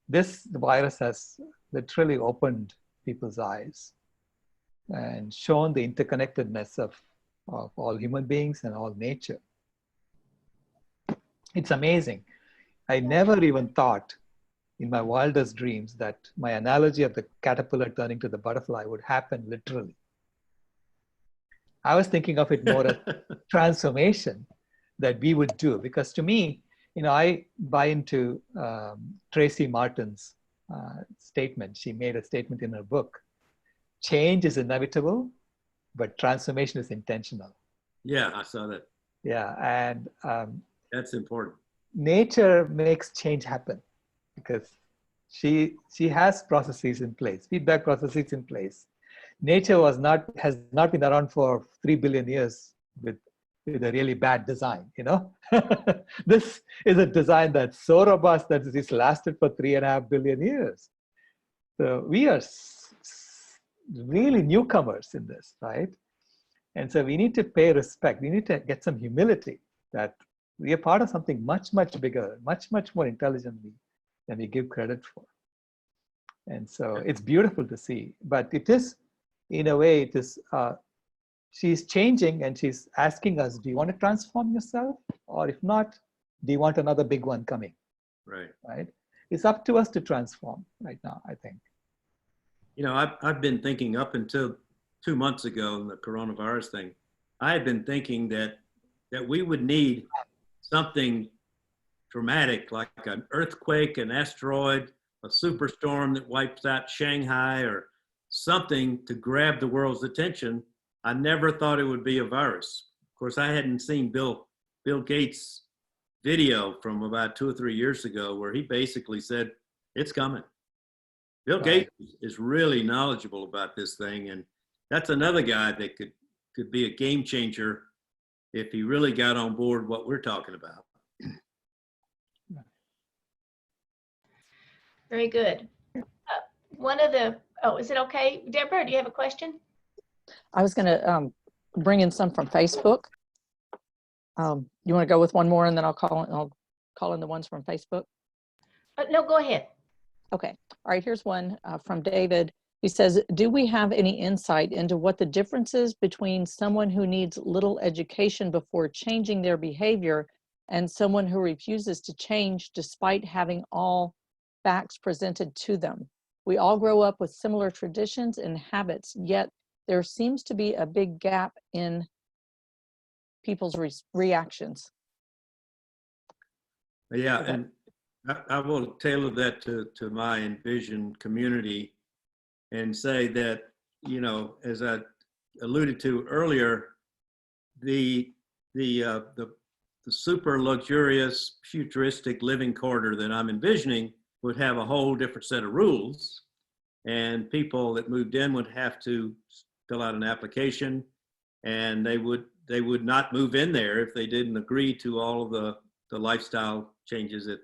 the virus has literally opened people's eyes and shown the interconnectedness of all human beings and all nature. It's amazing. I never even thought in my wildest dreams that my analogy of the caterpillar turning to the butterfly would happen literally. I was thinking of it more as transformation that we would do, because to me, you know, I buy into Tracy Martin's statement. She made a statement in her book. Change is inevitable, but transformation is intentional. Yeah, I saw that. Yeah, and that's important. Nature makes change happen because she has processes in place, feedback processes in place. Nature has not been around for 3 billion years with a really bad design, you know. This is a design that's so robust that it's lasted for 3.5 billion years. So we are really newcomers in this, right? And so we need to pay respect. We need to get some humility that we are part of something much, much bigger, much, much more intelligently than we give credit for. And so it's beautiful to see, but it is, in a way, it is, she's changing and she's asking us, do you want to transform yourself? Or if not, do you want another big one coming? Right. Right? It's up to us to transform right now, I think. You know, I've been thinking up until 2 months ago in the coronavirus thing, I had been thinking that we would need something dramatic like an earthquake, an asteroid, a superstorm that wipes out Shanghai or something to grab the world's attention. I never thought it would be a virus. Of course, I hadn't seen Bill Gates' video from about 2 or 3 years ago where he basically said It's coming. Bill Right. Gates is really knowledgeable about this thing, and that's another guy that could be a game changer if he really got on board what we're talking about. Very good. One of the, oh, is it okay? Deborah, do you have a question? I was going to bring in some from Facebook. You want to go with one more, and then I'll call in the ones from Facebook? No, go ahead. Okay. All right. Here's one from David. He says, do we have any insight into what the difference is between someone who needs little education before changing their behavior and someone who refuses to change despite having all facts presented to them? We all grow up with similar traditions and habits, yet there seems to be a big gap in people's reactions. Yeah, Okay. and I will tailor that to my envisioned community and say that, you know, as I alluded to earlier, the super luxurious futuristic living quarter that I'm envisioning would have a whole different set of rules, and people that moved in would have to fill out an application, and they would not move in there if they didn't agree to all of the lifestyle changes that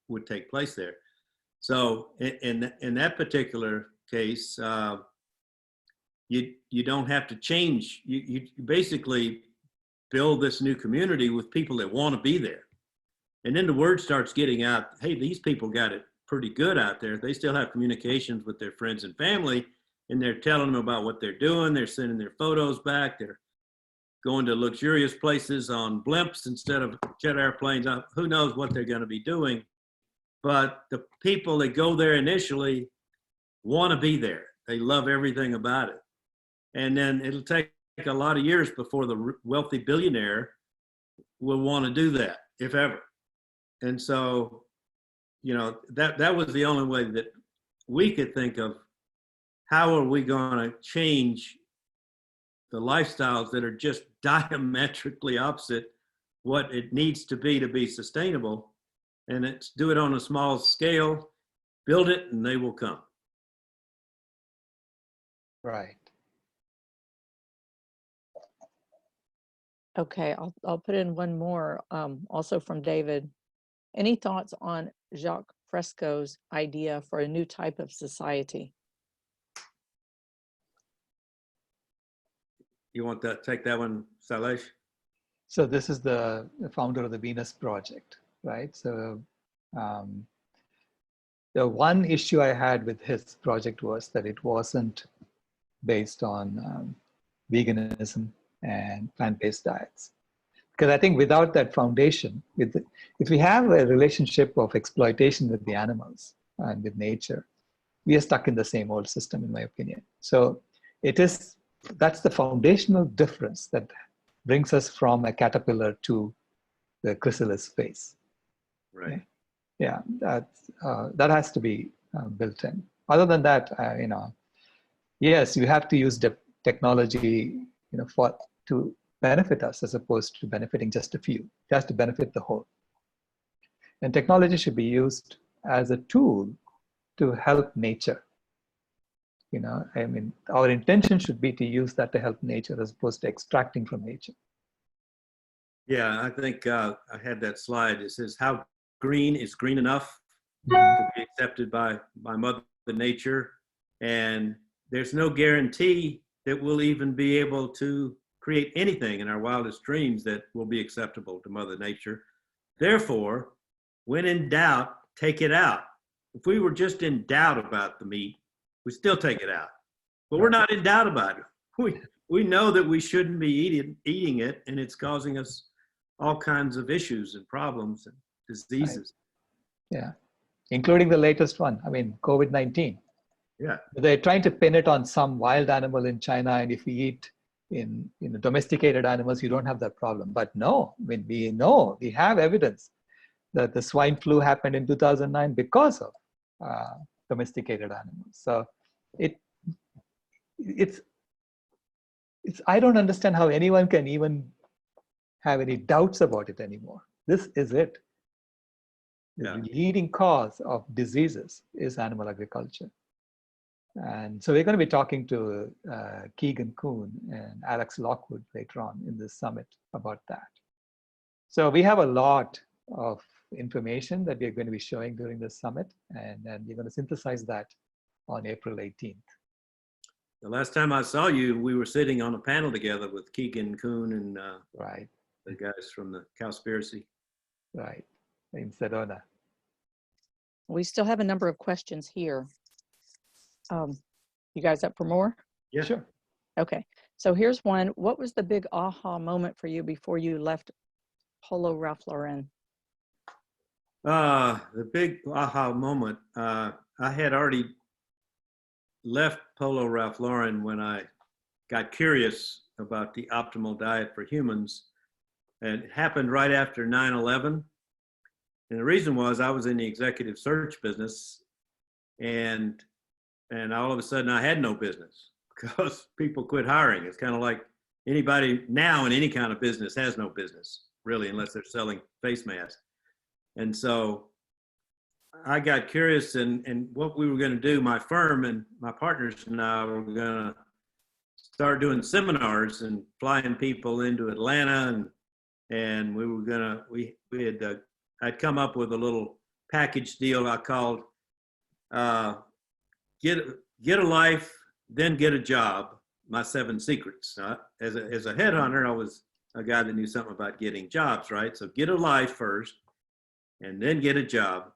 would take place there. So in that particular case, you don't have to change. You basically build this new community with people that want to be there. And then the word starts getting out, hey, these people got it pretty good out there. They still have communications with their friends and family, and they're telling them about what they're doing. They're sending their photos back. They're going to luxurious places on blimps instead of jet airplanes. Who knows what they're going to be doing. But the people that go there initially want to be there. They love everything about it. And then it'll take a lot of years before the wealthy billionaire will want to do that, if ever. And so, you know, that was the only way that we could think of how are we going to change the lifestyles that are just diametrically opposite what it needs to be sustainable. And it's do it on a small scale, build it, and they will come. Right. Okay, I'll put in one more, also from David. Any thoughts on Jacque Fresco's idea for a new type of society? You want that? Take that one, Sailesh? So this is the founder of the Venus Project, right? So the one issue I had with his project was that it wasn't based on veganism and plant-based diets. Because I think without that foundation, if we have a relationship of exploitation with the animals and with nature, we are stuck in the same old system, in my opinion. So that's the foundational difference that brings us from a caterpillar to the chrysalis phase. Right. Yeah, that has to be built in. Other than that, yes, you have to use the technology, to benefit us as opposed to benefiting just a few. It has to benefit the whole. And technology should be used as a tool to help nature. Our intention should be to use that to help nature as opposed to extracting from nature. Yeah, I think I had that slide. It says, how green is green enough to be accepted by Mother Nature? And there's no guarantee that we'll even be able to create anything in our wildest dreams that will be acceptable to Mother Nature. Therefore, when in doubt, take it out. If we were just in doubt about the meat, we still take it out. But we're not in doubt about it. We know that we shouldn't be eating it, and it's causing us all kinds of issues and problems and diseases. Right. Yeah, including the latest one. COVID-19. Yeah. They're trying to pin it on some wild animal in China, and if we eat in domesticated animals, you don't have that problem. But no, we have evidence that the swine flu happened in 2009 because of domesticated animals. So it's I don't understand how anyone can even have any doubts about it anymore. This is it. Yeah. The leading cause of diseases is animal agriculture. And so we're going to be talking to Keegan Kuhn and Alex Lockwood later on in this summit about that. So we have a lot of information that we're going to be showing during this summit, and we're going to synthesize that on April 18th. The last time I saw you, we were sitting on a panel together with Keegan Kuhn and Right, the guys from the Cowspiracy. right, in Sedona. We still have a number of questions here. You guys up for more? Yeah. Sure. Okay, so here's one. What was the big aha moment for you before you left Polo Ralph Lauren? The big aha moment, I had already left Polo Ralph Lauren when I got curious about the optimal diet for humans. And it happened right after 9/11. And the reason was I was in the executive search business, and all of a sudden I had no business because people quit hiring. It's kind of like anybody now in any kind of business has no business, really, unless they're selling face masks. And so I got curious, and what we were going to do, my firm and my partners and I were going to start doing seminars and flying people into Atlanta, and we were going to, we had, I'd come up with a little package deal I called Get a Life, Then Get a Job, My 7 Secrets. As a headhunter, I was a guy that knew something about getting jobs, right? So get a life first, and then get a job,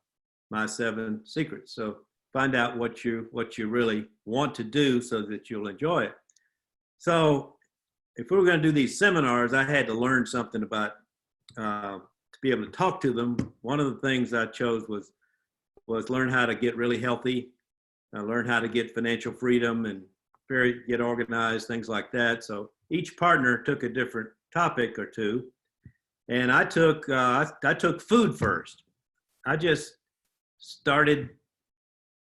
My 7 Secrets. So find out what you really want to do so that you'll enjoy it. So if we were going to do these seminars, I had to learn something about to be able to talk to them. One of the things I chose was learn how to get really healthy, learn how to get financial freedom and get organized, things like that. So each partner took a different topic or two, and I took food first. I just started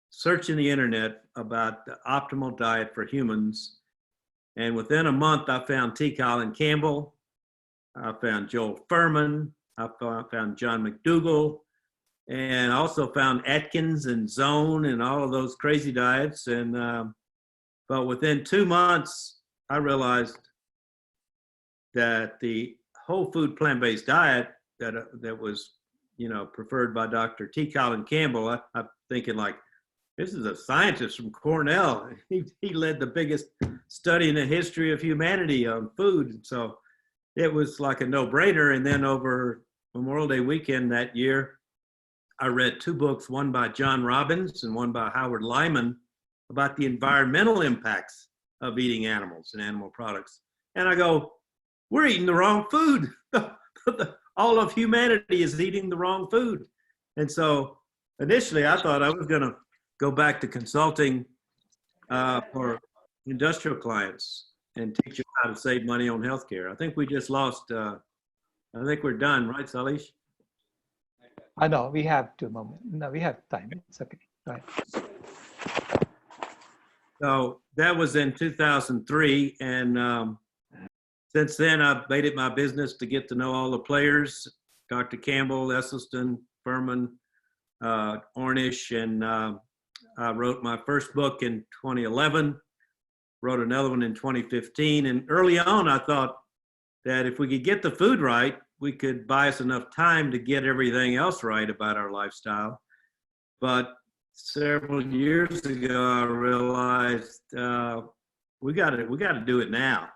searching the internet about the optimal diet for humans, and within a month I found T. Colin Campbell, I found Joel Fuhrman, I found John McDougall, and I also found Atkins and Zone and all of those crazy diets. And but within 2 months, I realized that the whole food plant-based diet that was, preferred by Dr. T. Colin Campbell, I'm thinking like, this is a scientist from Cornell. He led the biggest study in the history of humanity on food. So it was like a no-brainer. And then over Memorial Day weekend that year, I read 2 books, one by John Robbins and one by Howard Lyman, about the environmental impacts of eating animals and animal products. And I go, we're eating the wrong food. All of humanity is eating the wrong food. And so initially I thought I was going to go back to consulting for industrial clients and teach them how to save money on healthcare. I think we just lost, I think we're done, right, Salish? No, we have 2 moments. No, we have time. It's okay. Right. So that was in 2003. And since then, I've made it my business to get to know all the players, Dr. Campbell, Esselstyn, Furman, Ornish, and I wrote my first book in 2011, wrote another one in 2015. And early on, I thought that if we could get the food right, we could buy us enough time to get everything else right about our lifestyle. But several years ago, I realized we got to do it now.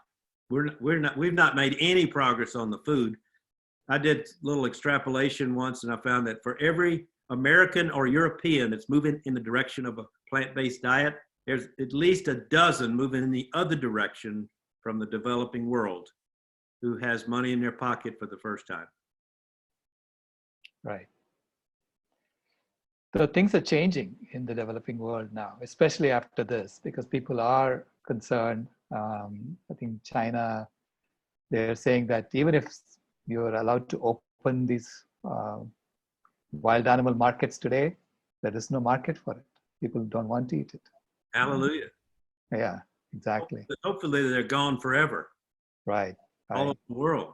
We've not made any progress on the food. I did a little extrapolation once, and I found that for every American or European that's moving in the direction of a plant-based diet, there's at least a dozen moving in the other direction from the developing world who has money in their pocket for the first time. Right. So things are changing in the developing world now, especially after this, because people are concerned. I think China, they're saying that even if you're allowed to open these wild animal markets today, there is no market for it. People don't want to eat it. Hallelujah. Yeah, exactly. Hopefully they're gone forever. Right. All over the world.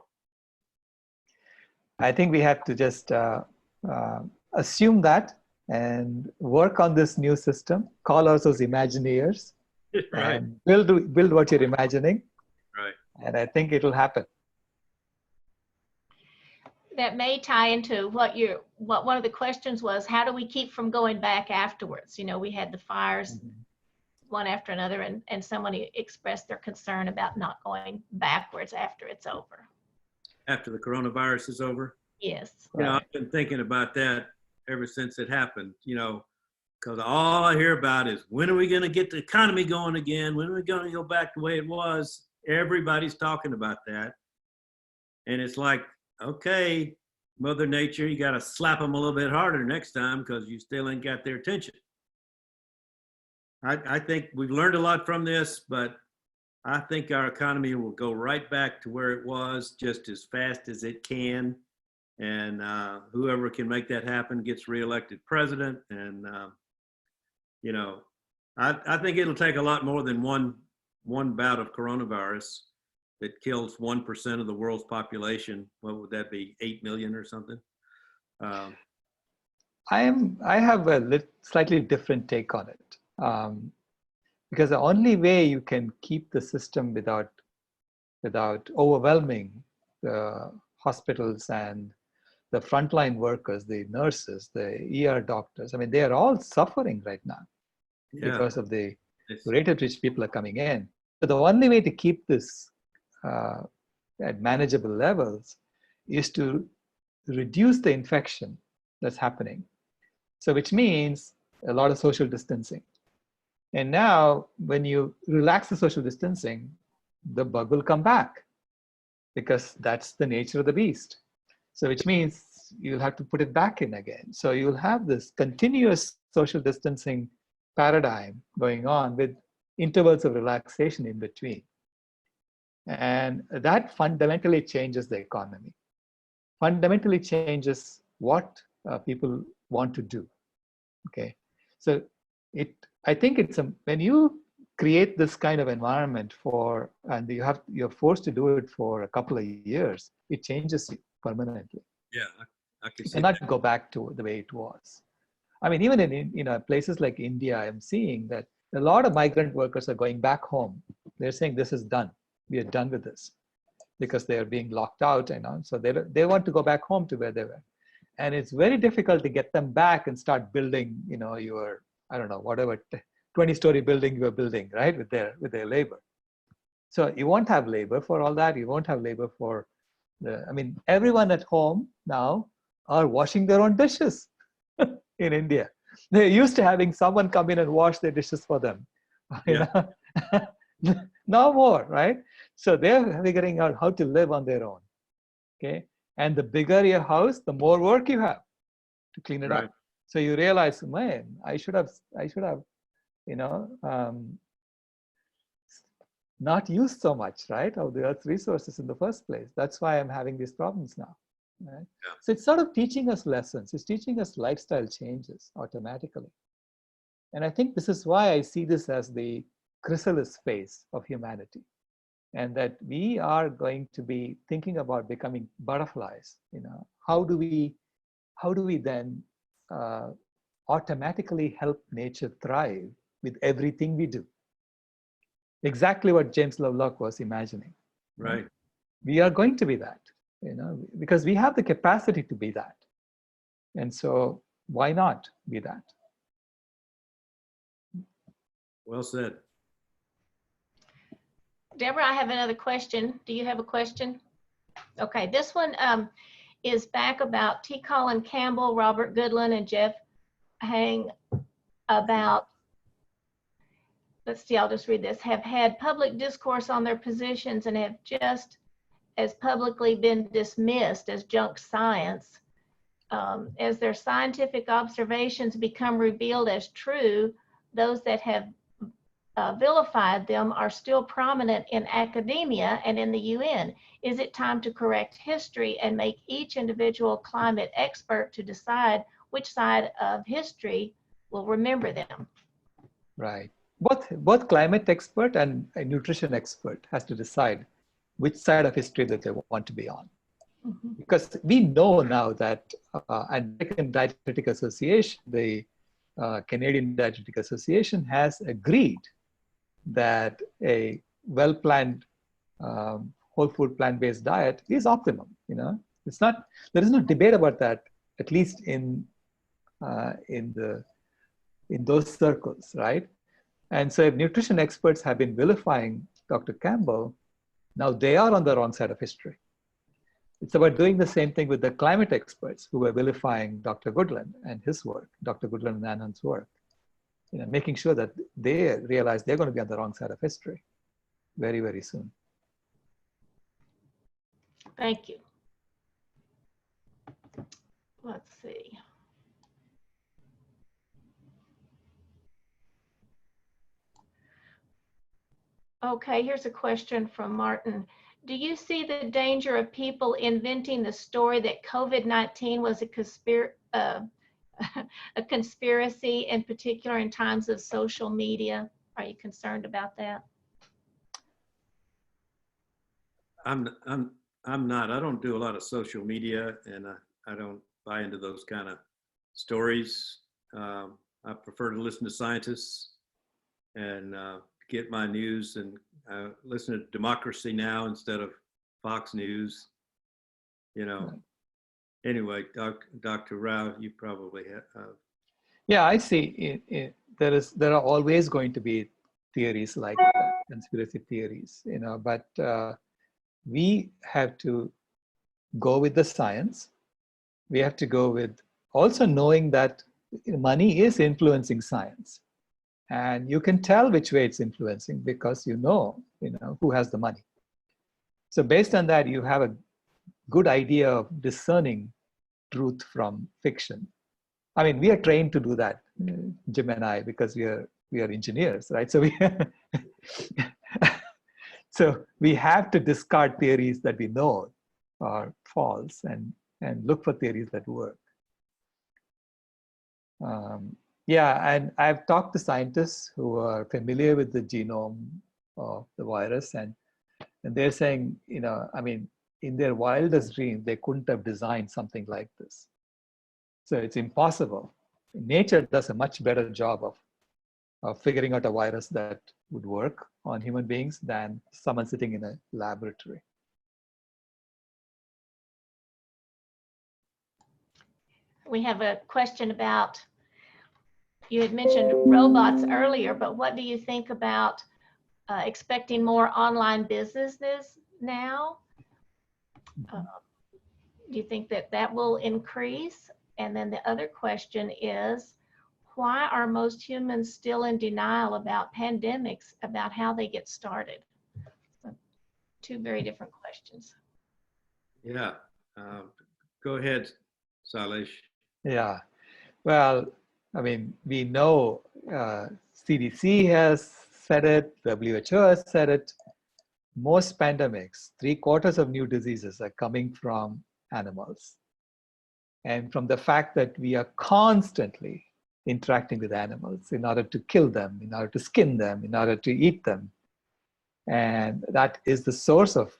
I think we have to just assume that and work on this new system, call ourselves Imagineers, Right. and build what you're imagining. Right. And I think it'll happen. That may tie into what one of the questions was, how do we keep from going back afterwards? You know, we had the fires one after another, and someone expressed their concern about not going backwards after it's over. After the coronavirus is over? Yes. You know, I've been thinking about that ever since it happened, you know, because all I hear about is, when are we going to get the economy going again? When are we going to go back the way it was? Everybody's talking about that. And it's like, okay, Mother Nature, you got to slap them a little bit harder next time because you still ain't got their attention. I think we've learned a lot from this, but I think our economy will go right back to where it was just as fast as it can. And whoever can make that happen gets reelected president. And, you know, I think it'll take a lot more than one bout of coronavirus that kills 1% of the world's population. What would that be, 8 million or something? I have a slightly different take on it. Because the only way you can keep the system without overwhelming the hospitals and the frontline workers, the nurses, the ER doctors, I mean, they are all suffering right now because of the rate at which people are coming in. So the only way to keep this at manageable levels is to reduce the infection that's happening. So which means a lot of social distancing. And now when you relax the social distancing, the bug will come back because that's the nature of the beast. So which means you'll have to put it back in again. So you'll have this continuous social distancing paradigm going on with intervals of relaxation in between. And that fundamentally changes the economy, fundamentally changes what people want to do. Okay, so I think when you create this kind of environment and you're forced to do it for a couple of years, it changes you permanently. Yeah, I can You see cannot that. go back to the way it was. I mean, even in places like India, I'm seeing that a lot of migrant workers are going back home. They're saying this is done. We are done with this because they are being locked out, so they want to go back home to where they were. And it's very difficult to get them back and start building, your, I don't know, whatever 20-story building you're building, right, with their labor. So you won't have labor for all that. You won't have labor for everyone at home now are washing their own dishes in India. They're used to having someone come in and wash their dishes for them. Yeah. No more, right? So they're figuring out how to live on their own. Okay. And the bigger your house, the more work you have to clean it Right. up. So you realize, man, I should have, not used so much, right, of the Earth's resources in the first place. That's why I'm having these problems now. Right? Yeah. So it's sort of teaching us lessons. It's teaching us lifestyle changes automatically. And I think this is why I see this as the chrysalis phase of humanity. And that we are going to be thinking about becoming butterflies. How do we then automatically help nature thrive with everything we do? Exactly what James Lovelock was imagining. Right. We are going to be that, because we have the capacity to be that. And so why not be that? Well said. Deborah, I have another question. Do you have a question? Okay, this one is back about T. Colin Campbell, Robert Goodland, and Jeff Hang about, let's see, I'll just read this, have had public discourse on their positions and have just as publicly been dismissed as junk science. As their scientific observations become revealed as true, those that have vilified them are still prominent in academia and in the UN. Is it time to correct history and make each individual climate expert to decide which side of history will remember them? Right. Both climate expert and a nutrition expert has to decide which side of history that they want to be on. Mhm. Because we know now that American Dietetic Association, the Canadian Dietetic Association, has agreed that a well-planned whole food plant-based diet is optimum. You know, it's not. There is no debate about that, at least in those circles, right? And so, if nutrition experts have been vilifying Dr. Campbell, now they are on the wrong side of history. It's about doing the same thing with the climate experts who were vilifying Dr. Goodland and his work, Dr. Goodland and Anand's work. You know, making sure that they realize they're going to be on the wrong side of history very, very soon. Thank you. Let's see. Okay, here's a question from Martin. Do you see the danger of people inventing the story that COVID-19 was a conspiracy, in particular in times of social media? Are you concerned about that? I'm not. I don't do a lot of social media, and I don't buy into those kind of stories. I prefer to listen to scientists and get my news and listen to Democracy Now! Instead of Fox News. You know. Right. Anyway, Dr. Rao, you probably have. Yeah, I see. There are always going to be theories like that, conspiracy theories, you know, but we have to go with the science. We have to go with also knowing that money is influencing science. And you can tell which way it's influencing because you know who has the money. So based on that, you have a good idea of discerning truth from fiction. I mean, we are trained to do that, Jim and I, because we are engineers, right? So so we have to discard theories that we know are false and look for theories that work. Yeah, and I've talked to scientists who are familiar with the genome of the virus, and they're saying, I mean, in their wildest dreams, they couldn't have designed something like this. So it's impossible. Nature does a much better job of figuring out a virus that would work on human beings than someone sitting in a laboratory. We have a question about, you had mentioned robots earlier, but what do you think about expecting more online businesses now? Do you think that will increase? And then the other question is, why are most humans still in denial about pandemics, about how they get started? So, two very different questions. Yeah, go ahead, Sailesh. Yeah, well, I mean, we know CDC has said it, WHO has said it. Most pandemics, 3/4 of new diseases are coming from animals. And from the fact that we are constantly interacting with animals in order to kill them, in order to skin them, in order to eat them. And that is the source of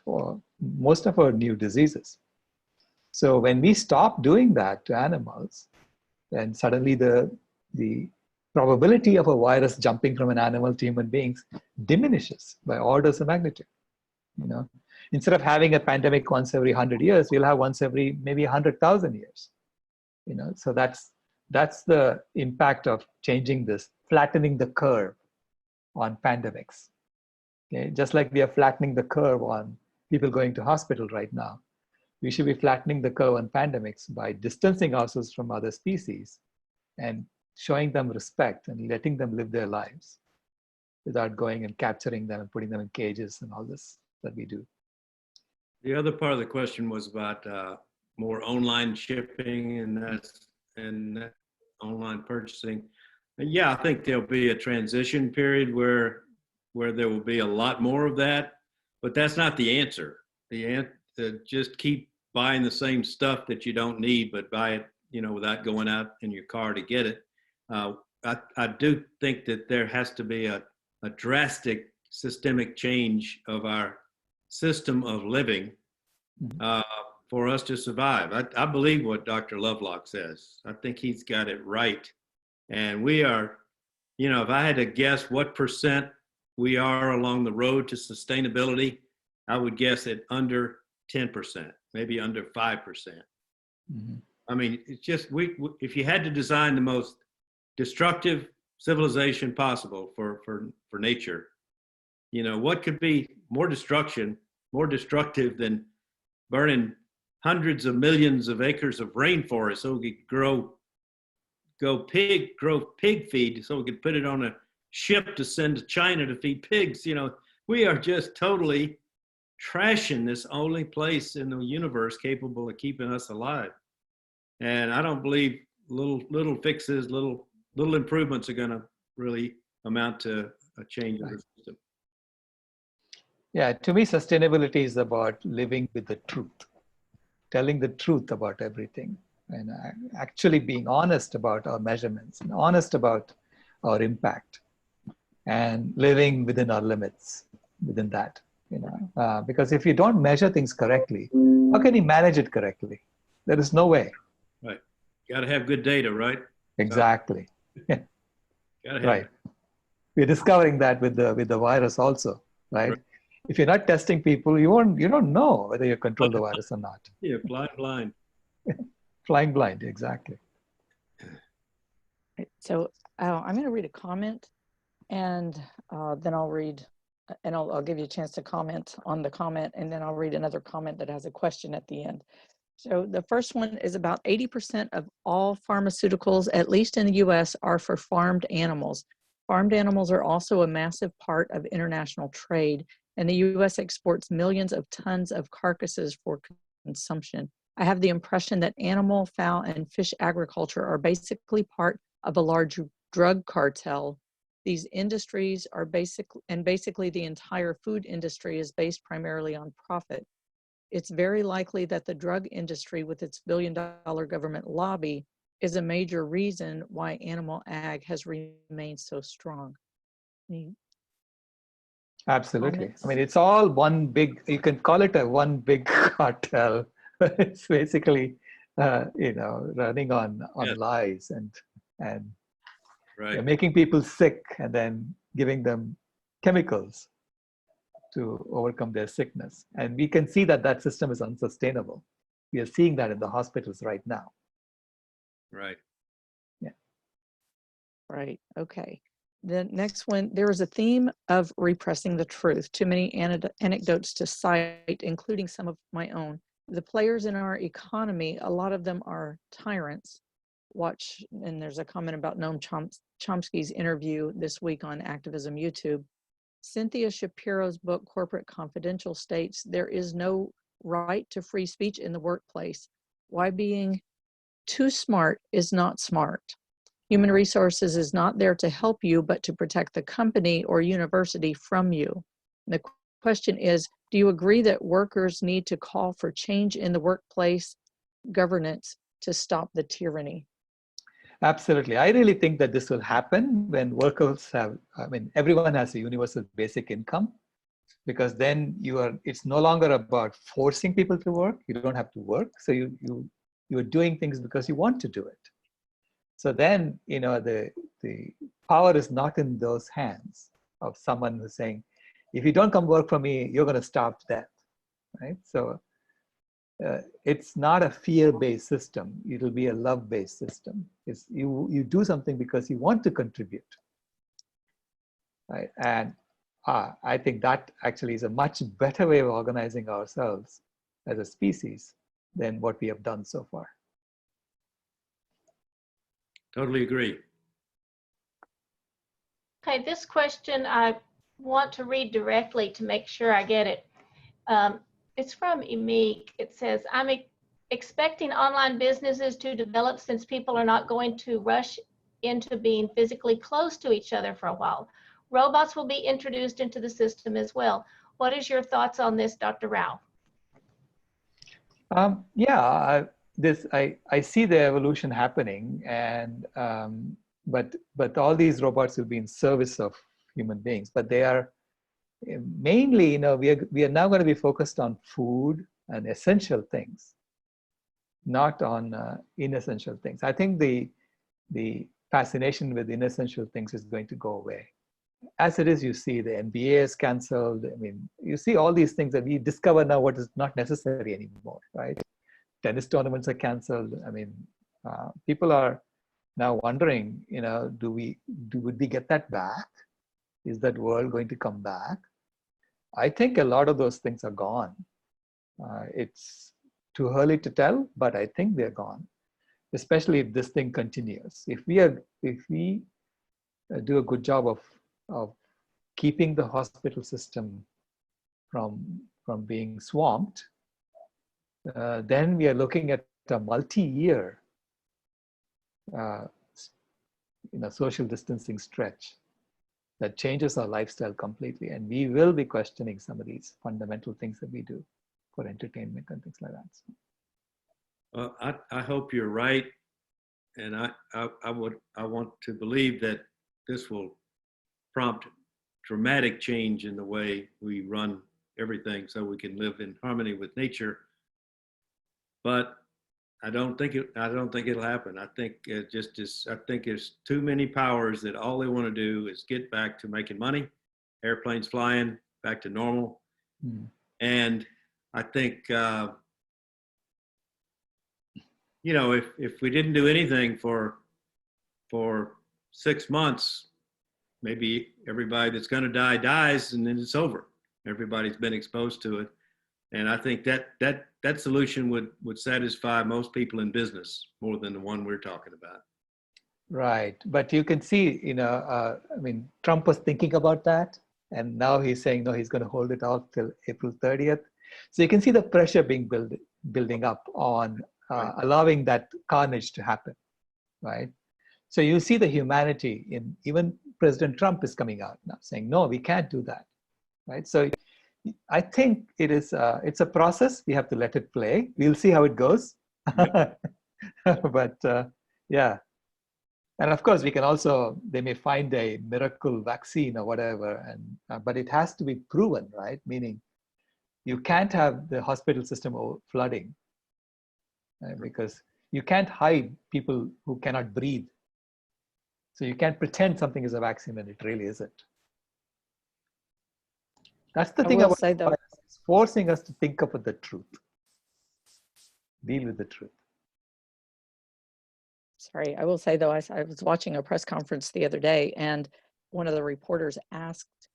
most of our new diseases. So when we stop doing that to animals, then suddenly the probability of a virus jumping from an animal to human beings diminishes by orders of magnitude. Instead of having a pandemic once every 100 years, we'll have once every maybe 100,000 years. So that's the impact of changing this, flattening the curve on pandemics. Okay? Just like we are flattening the curve on people going to hospital right now, we should be flattening the curve on pandemics by distancing ourselves from other species and showing them respect and letting them live their lives without going and capturing them and putting them in cages and all this that we do. The other part of the question was about more online shipping and online purchasing. And yeah, I think there'll be a transition period where there will be a lot more of that, but that's not the answer. The answer, just keep buying the same stuff that you don't need, but buy it, without going out in your car to get it. I do think that there has to be a drastic systemic change of our system of living for us to survive. I believe what Dr. Lovelock says. I think he's got it right. And we are, you know, if I had to guess what percent we are along the road to sustainability, I would guess at under 10%, maybe under 5%. Mhm. I mean, it's just, if you had to design the most destructive civilization possible for nature, you know, what could be more destructive than burning hundreds of millions of acres of rainforest so we could grow pig feed, so we could put it on a ship to send to China to feed pigs. You know, we are just totally trashing this only place in the universe capable of keeping us alive. And I don't believe little fixes, little improvements are going to really amount to a change in the system. Yeah, to me, sustainability is about living with the truth, telling the truth about everything, and actually being honest about our measurements and honest about our impact, and living within our limits within that. You know, because if you don't measure things correctly, how can you manage it correctly? There is no way. Right. Got to have good data, right? Exactly. Gotta have Right. We're discovering that with the virus also, right? Right. If you're not testing people, you don't know whether you control the virus or not. Yeah, blind. Flying blind, exactly. So I'm going to read a comment, and then I'll read, and I'll give you a chance to comment on the comment, and then I'll read another comment that has a question at the end. So the first one is about 80% of all pharmaceuticals, at least in the US, are for farmed animals. Farmed animals are also a massive part of international trade, and the US exports millions of tons of carcasses for consumption. I have the impression that animal, fowl, and fish agriculture are basically part of a large drug cartel. These industries are basically the entire food industry is based primarily on profit. It's very likely that the drug industry, with its billion-dollar government lobby, is a major reason why animal ag has remained so strong. Absolutely. Comments? I mean, it's all one big, you can call it a one big cartel. It's basically, running on Yeah. lies and Right. making people sick and then giving them chemicals to overcome their sickness. And we can see that system is unsustainable. We are seeing that in the hospitals right now. Right. Yeah. Right. Okay. The next one, there is a theme of repressing the truth. Too many anecdotes to cite, including some of my own. The players in our economy, a lot of them are tyrants. Watch, and there's a comment about Noam Chomsky's interview this week on Activism YouTube. Cynthia Shapiro's book, Corporate Confidential, states there is no right to free speech in the workplace. Why being too smart is not smart. Human resources is not there to help you, but to protect the company or university from you. And the question is, do you agree that workers need to call for change in the workplace governance to stop the tyranny? Absolutely. I really think that this will happen when workers everyone has a universal basic income, because then it's no longer about forcing people to work. You don't have to work. So you're doing things because you want to do it. So then, the power is not in those hands of someone who's saying, if you don't come work for me, you're going to starve to death, right? So it's not a fear-based system. It'll be a love-based system. It's you do something because you want to contribute, right? And I think that actually is a much better way of organizing ourselves as a species than what we have done so far. Totally agree. Okay, this question I want to read directly to make sure I get it. It's from Emik. It says, I'm expecting online businesses to develop since people are not going to rush into being physically close to each other for a while. Robots will be introduced into the system as well. What is your thoughts on this, Dr. Rao? I see the evolution happening, and but all these robots will be in service of human beings. But they are mainly, we are now going to be focused on food and essential things. not on inessential things. I think the fascination with inessential things is going to go away. As it is, you see the NBA is canceled. I mean, you see all these things that we discover now what is not necessary anymore, right? Tennis tournaments are canceled. I mean, people are now wondering, you know, would we get that back? Is that world going to come back? I think a lot of those things are gone. It's too early to tell, but I think they're gone, especially if this thing continues. If we do a good job of keeping the hospital system from being swamped, then we are looking at a multi-year social distancing stretch that changes our lifestyle completely, and we will be questioning some of these fundamental things that we do for entertainment and things like that. Well, I hope you're right, and I want to believe that this will prompt dramatic change in the way we run everything, so we can live in harmony with nature. But I don't think it'll happen. I think it just is. I think there's too many powers that all they want to do is get back to making money, airplanes flying, back to normal. And I think if we didn't do anything for 6 months, maybe everybody that's going to die dies, and then it's over. Everybody's been exposed to it, and I think that solution would satisfy most people in business more than the one we're talking about. Right, but you can see, I mean, Trump was thinking about that, and now he's saying no, he's going to hold it off till April 30th. So you can see the pressure being building up on allowing that carnage to happen, right? So you see the humanity in even President Trump is coming out now saying, no, we can't do that, right? So I think it's a process. We have to let it play. We'll see how it goes. But yeah. And of course, we can also, they may find a miracle vaccine or whatever, but it has to be proven, right? Meaning you can't have the hospital system flooding, right? Because you can't hide people who cannot breathe. So you can't pretend something is a vaccine when it really isn't. That's the thing about it. It's forcing us to think about the truth. Deal with the truth. Sorry, I will say though, I was watching a press conference the other day, and one of the reporters asked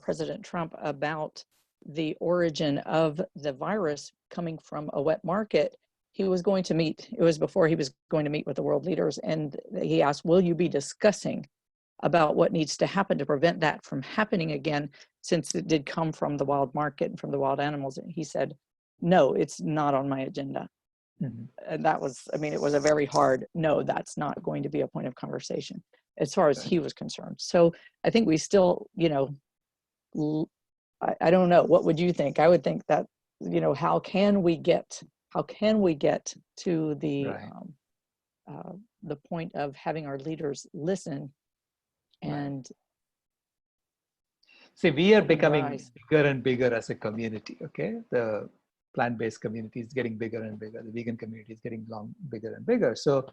President Trump about the origin of the virus coming from a wet market. He was going to meet, it was before he was going to meet with the world leaders, and he asked, will you be discussing about what needs to happen to prevent that from happening again, since it did come from the wild market and from the wild animals? And he said, no, it's not on my agenda. And that was, I mean, it was a very hard, no, that's not going to be a point of conversation as far as he was concerned. So I think we still, I don't know, what would you think? I would think that, how can we get to the point of having our leaders listen and see, we are becoming bigger and bigger as a community. Okay, the plant-based community is getting bigger and bigger. The vegan community is getting bigger and bigger. So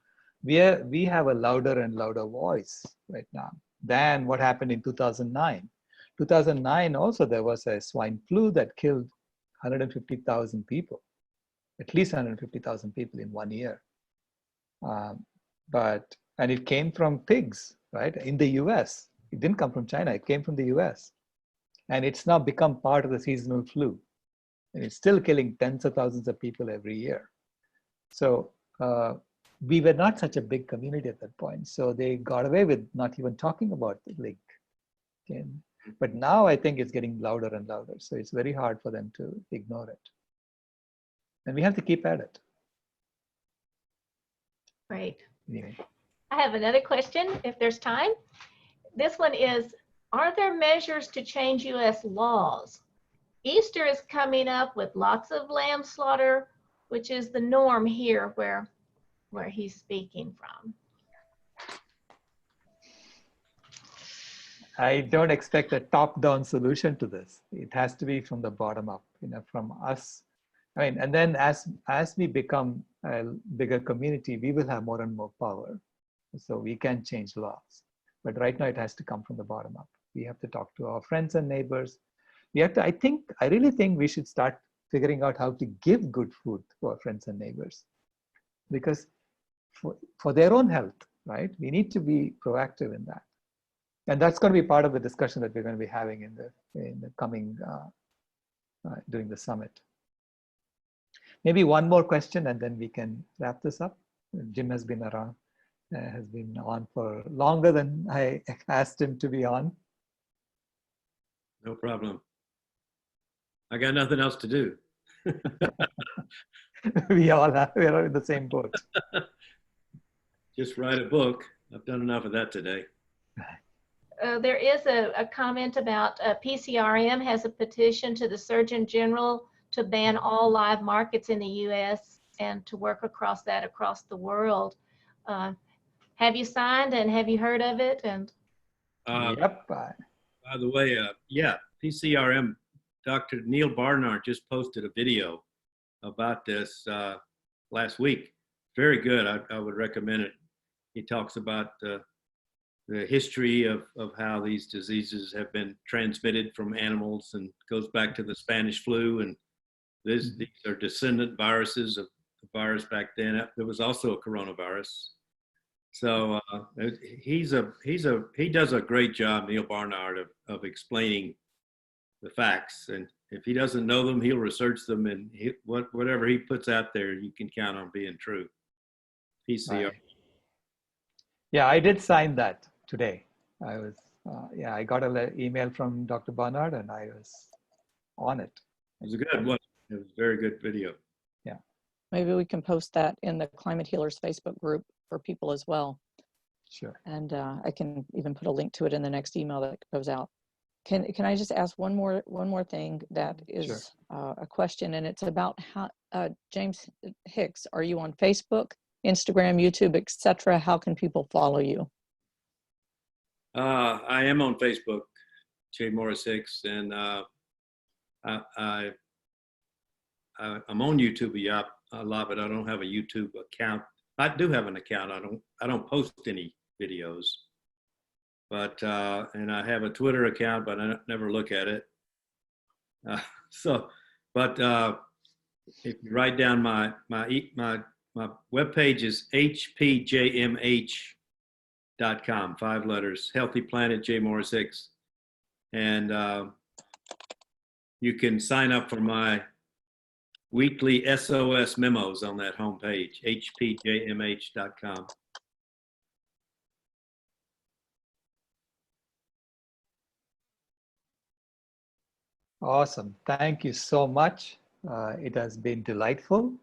we have a louder and louder voice right now than what happened in 2009. 2009 also there was a swine flu that killed 150,000 people, at least 150,000 people in 1 year. And it came from pigs, right? In the US. It didn't come from China, it came from the US. And it's now become part of the seasonal flu. And it's still killing tens of thousands of people every year. So we were not such a big community at that point. So they got away with not even talking about the link. Okay? But now I think it's getting louder and louder. So it's very hard for them to ignore it. And we have to keep at it. Great. Yeah. I have another question, if there's time. This one is, are there measures to change U.S. laws? Easter is coming up with lots of lamb slaughter, which is the norm here where he's speaking from. I don't expect a top-down solution to this. It has to be from the bottom up, from us. I mean, and then as we become a bigger community, we will have more and more power. So we can change laws. But right now it has to come from the bottom up. We have to talk to our friends and neighbors. We have to, I really think we should start figuring out how to give good food to our friends and neighbors. Because for their own health, right? We need to be proactive in that. And that's going to be part of the discussion that we're going to be having in the coming, during the summit. Maybe one more question and then we can wrap this up. Jim has been around, has been on for longer than I asked him to be on. No problem. I got nothing else to do. We are in the same boat. Just write a book. I've done enough of that today. There is a comment about PCRM has a petition to the Surgeon General to ban all live markets in the U.S. and to work across the world. Have you signed and have you heard of it? And Yep. by the way, yeah, PCRM, Dr. Neil Barnard just posted a video about this last week. Very good. I would recommend it. He talks about the history of how these diseases have been transmitted from animals and goes back to the Spanish flu. And these are descendant viruses of the virus back then. There was also a coronavirus. So he does a great job, Neil Barnard, of explaining the facts. And if he doesn't know them, he'll research them, and whatever he puts out there, you can count on being true. PCR. Right. Yeah, I did sign that today. I got an email from Dr. Barnard and I was on it. It was a good one. It was a very good video. Yeah. Maybe we can post that in the Climate Healers Facebook group for people as well. Sure. And I can even put a link to it in the next email that goes out. Can I just ask one more thing that is a question, and it's about how James Hicks, are you on Facebook, Instagram, YouTube, etc.? How can people follow you? I am on Facebook, J. Morris Hicks, and I'm on YouTube a lot, but I don't have a YouTube account. I do have an account. I don't post any videos, but and I have a Twitter account, but I never look at it. But if you write down my webpage is hpjmh.com, 5 letters, Healthy Planet J. Morris Hicks. And you can sign up for my weekly SOS memos on that homepage, hpjmh.com. Awesome. Thank you so much. It has been delightful.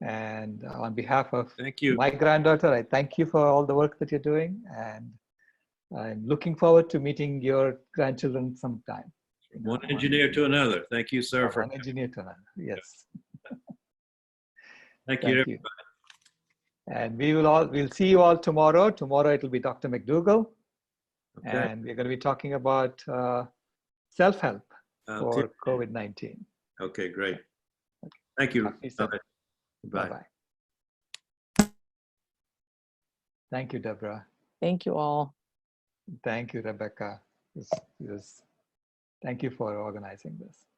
And on behalf of my granddaughter, I thank you for all the work that you're doing. And I'm looking forward to meeting your grandchildren sometime. From one engineer to another. Thank you, sir. From one engineer to another. Yes. Thank you. And we'll see you all tomorrow. Tomorrow it'll be Dr. McDougall. Okay. And we're going to be talking about self-help for COVID-19. Okay, great. Okay. Thank you. Bye-bye. Thank you, Deborah. Thank you all. Thank you, Rebecca. Thank you for organizing this.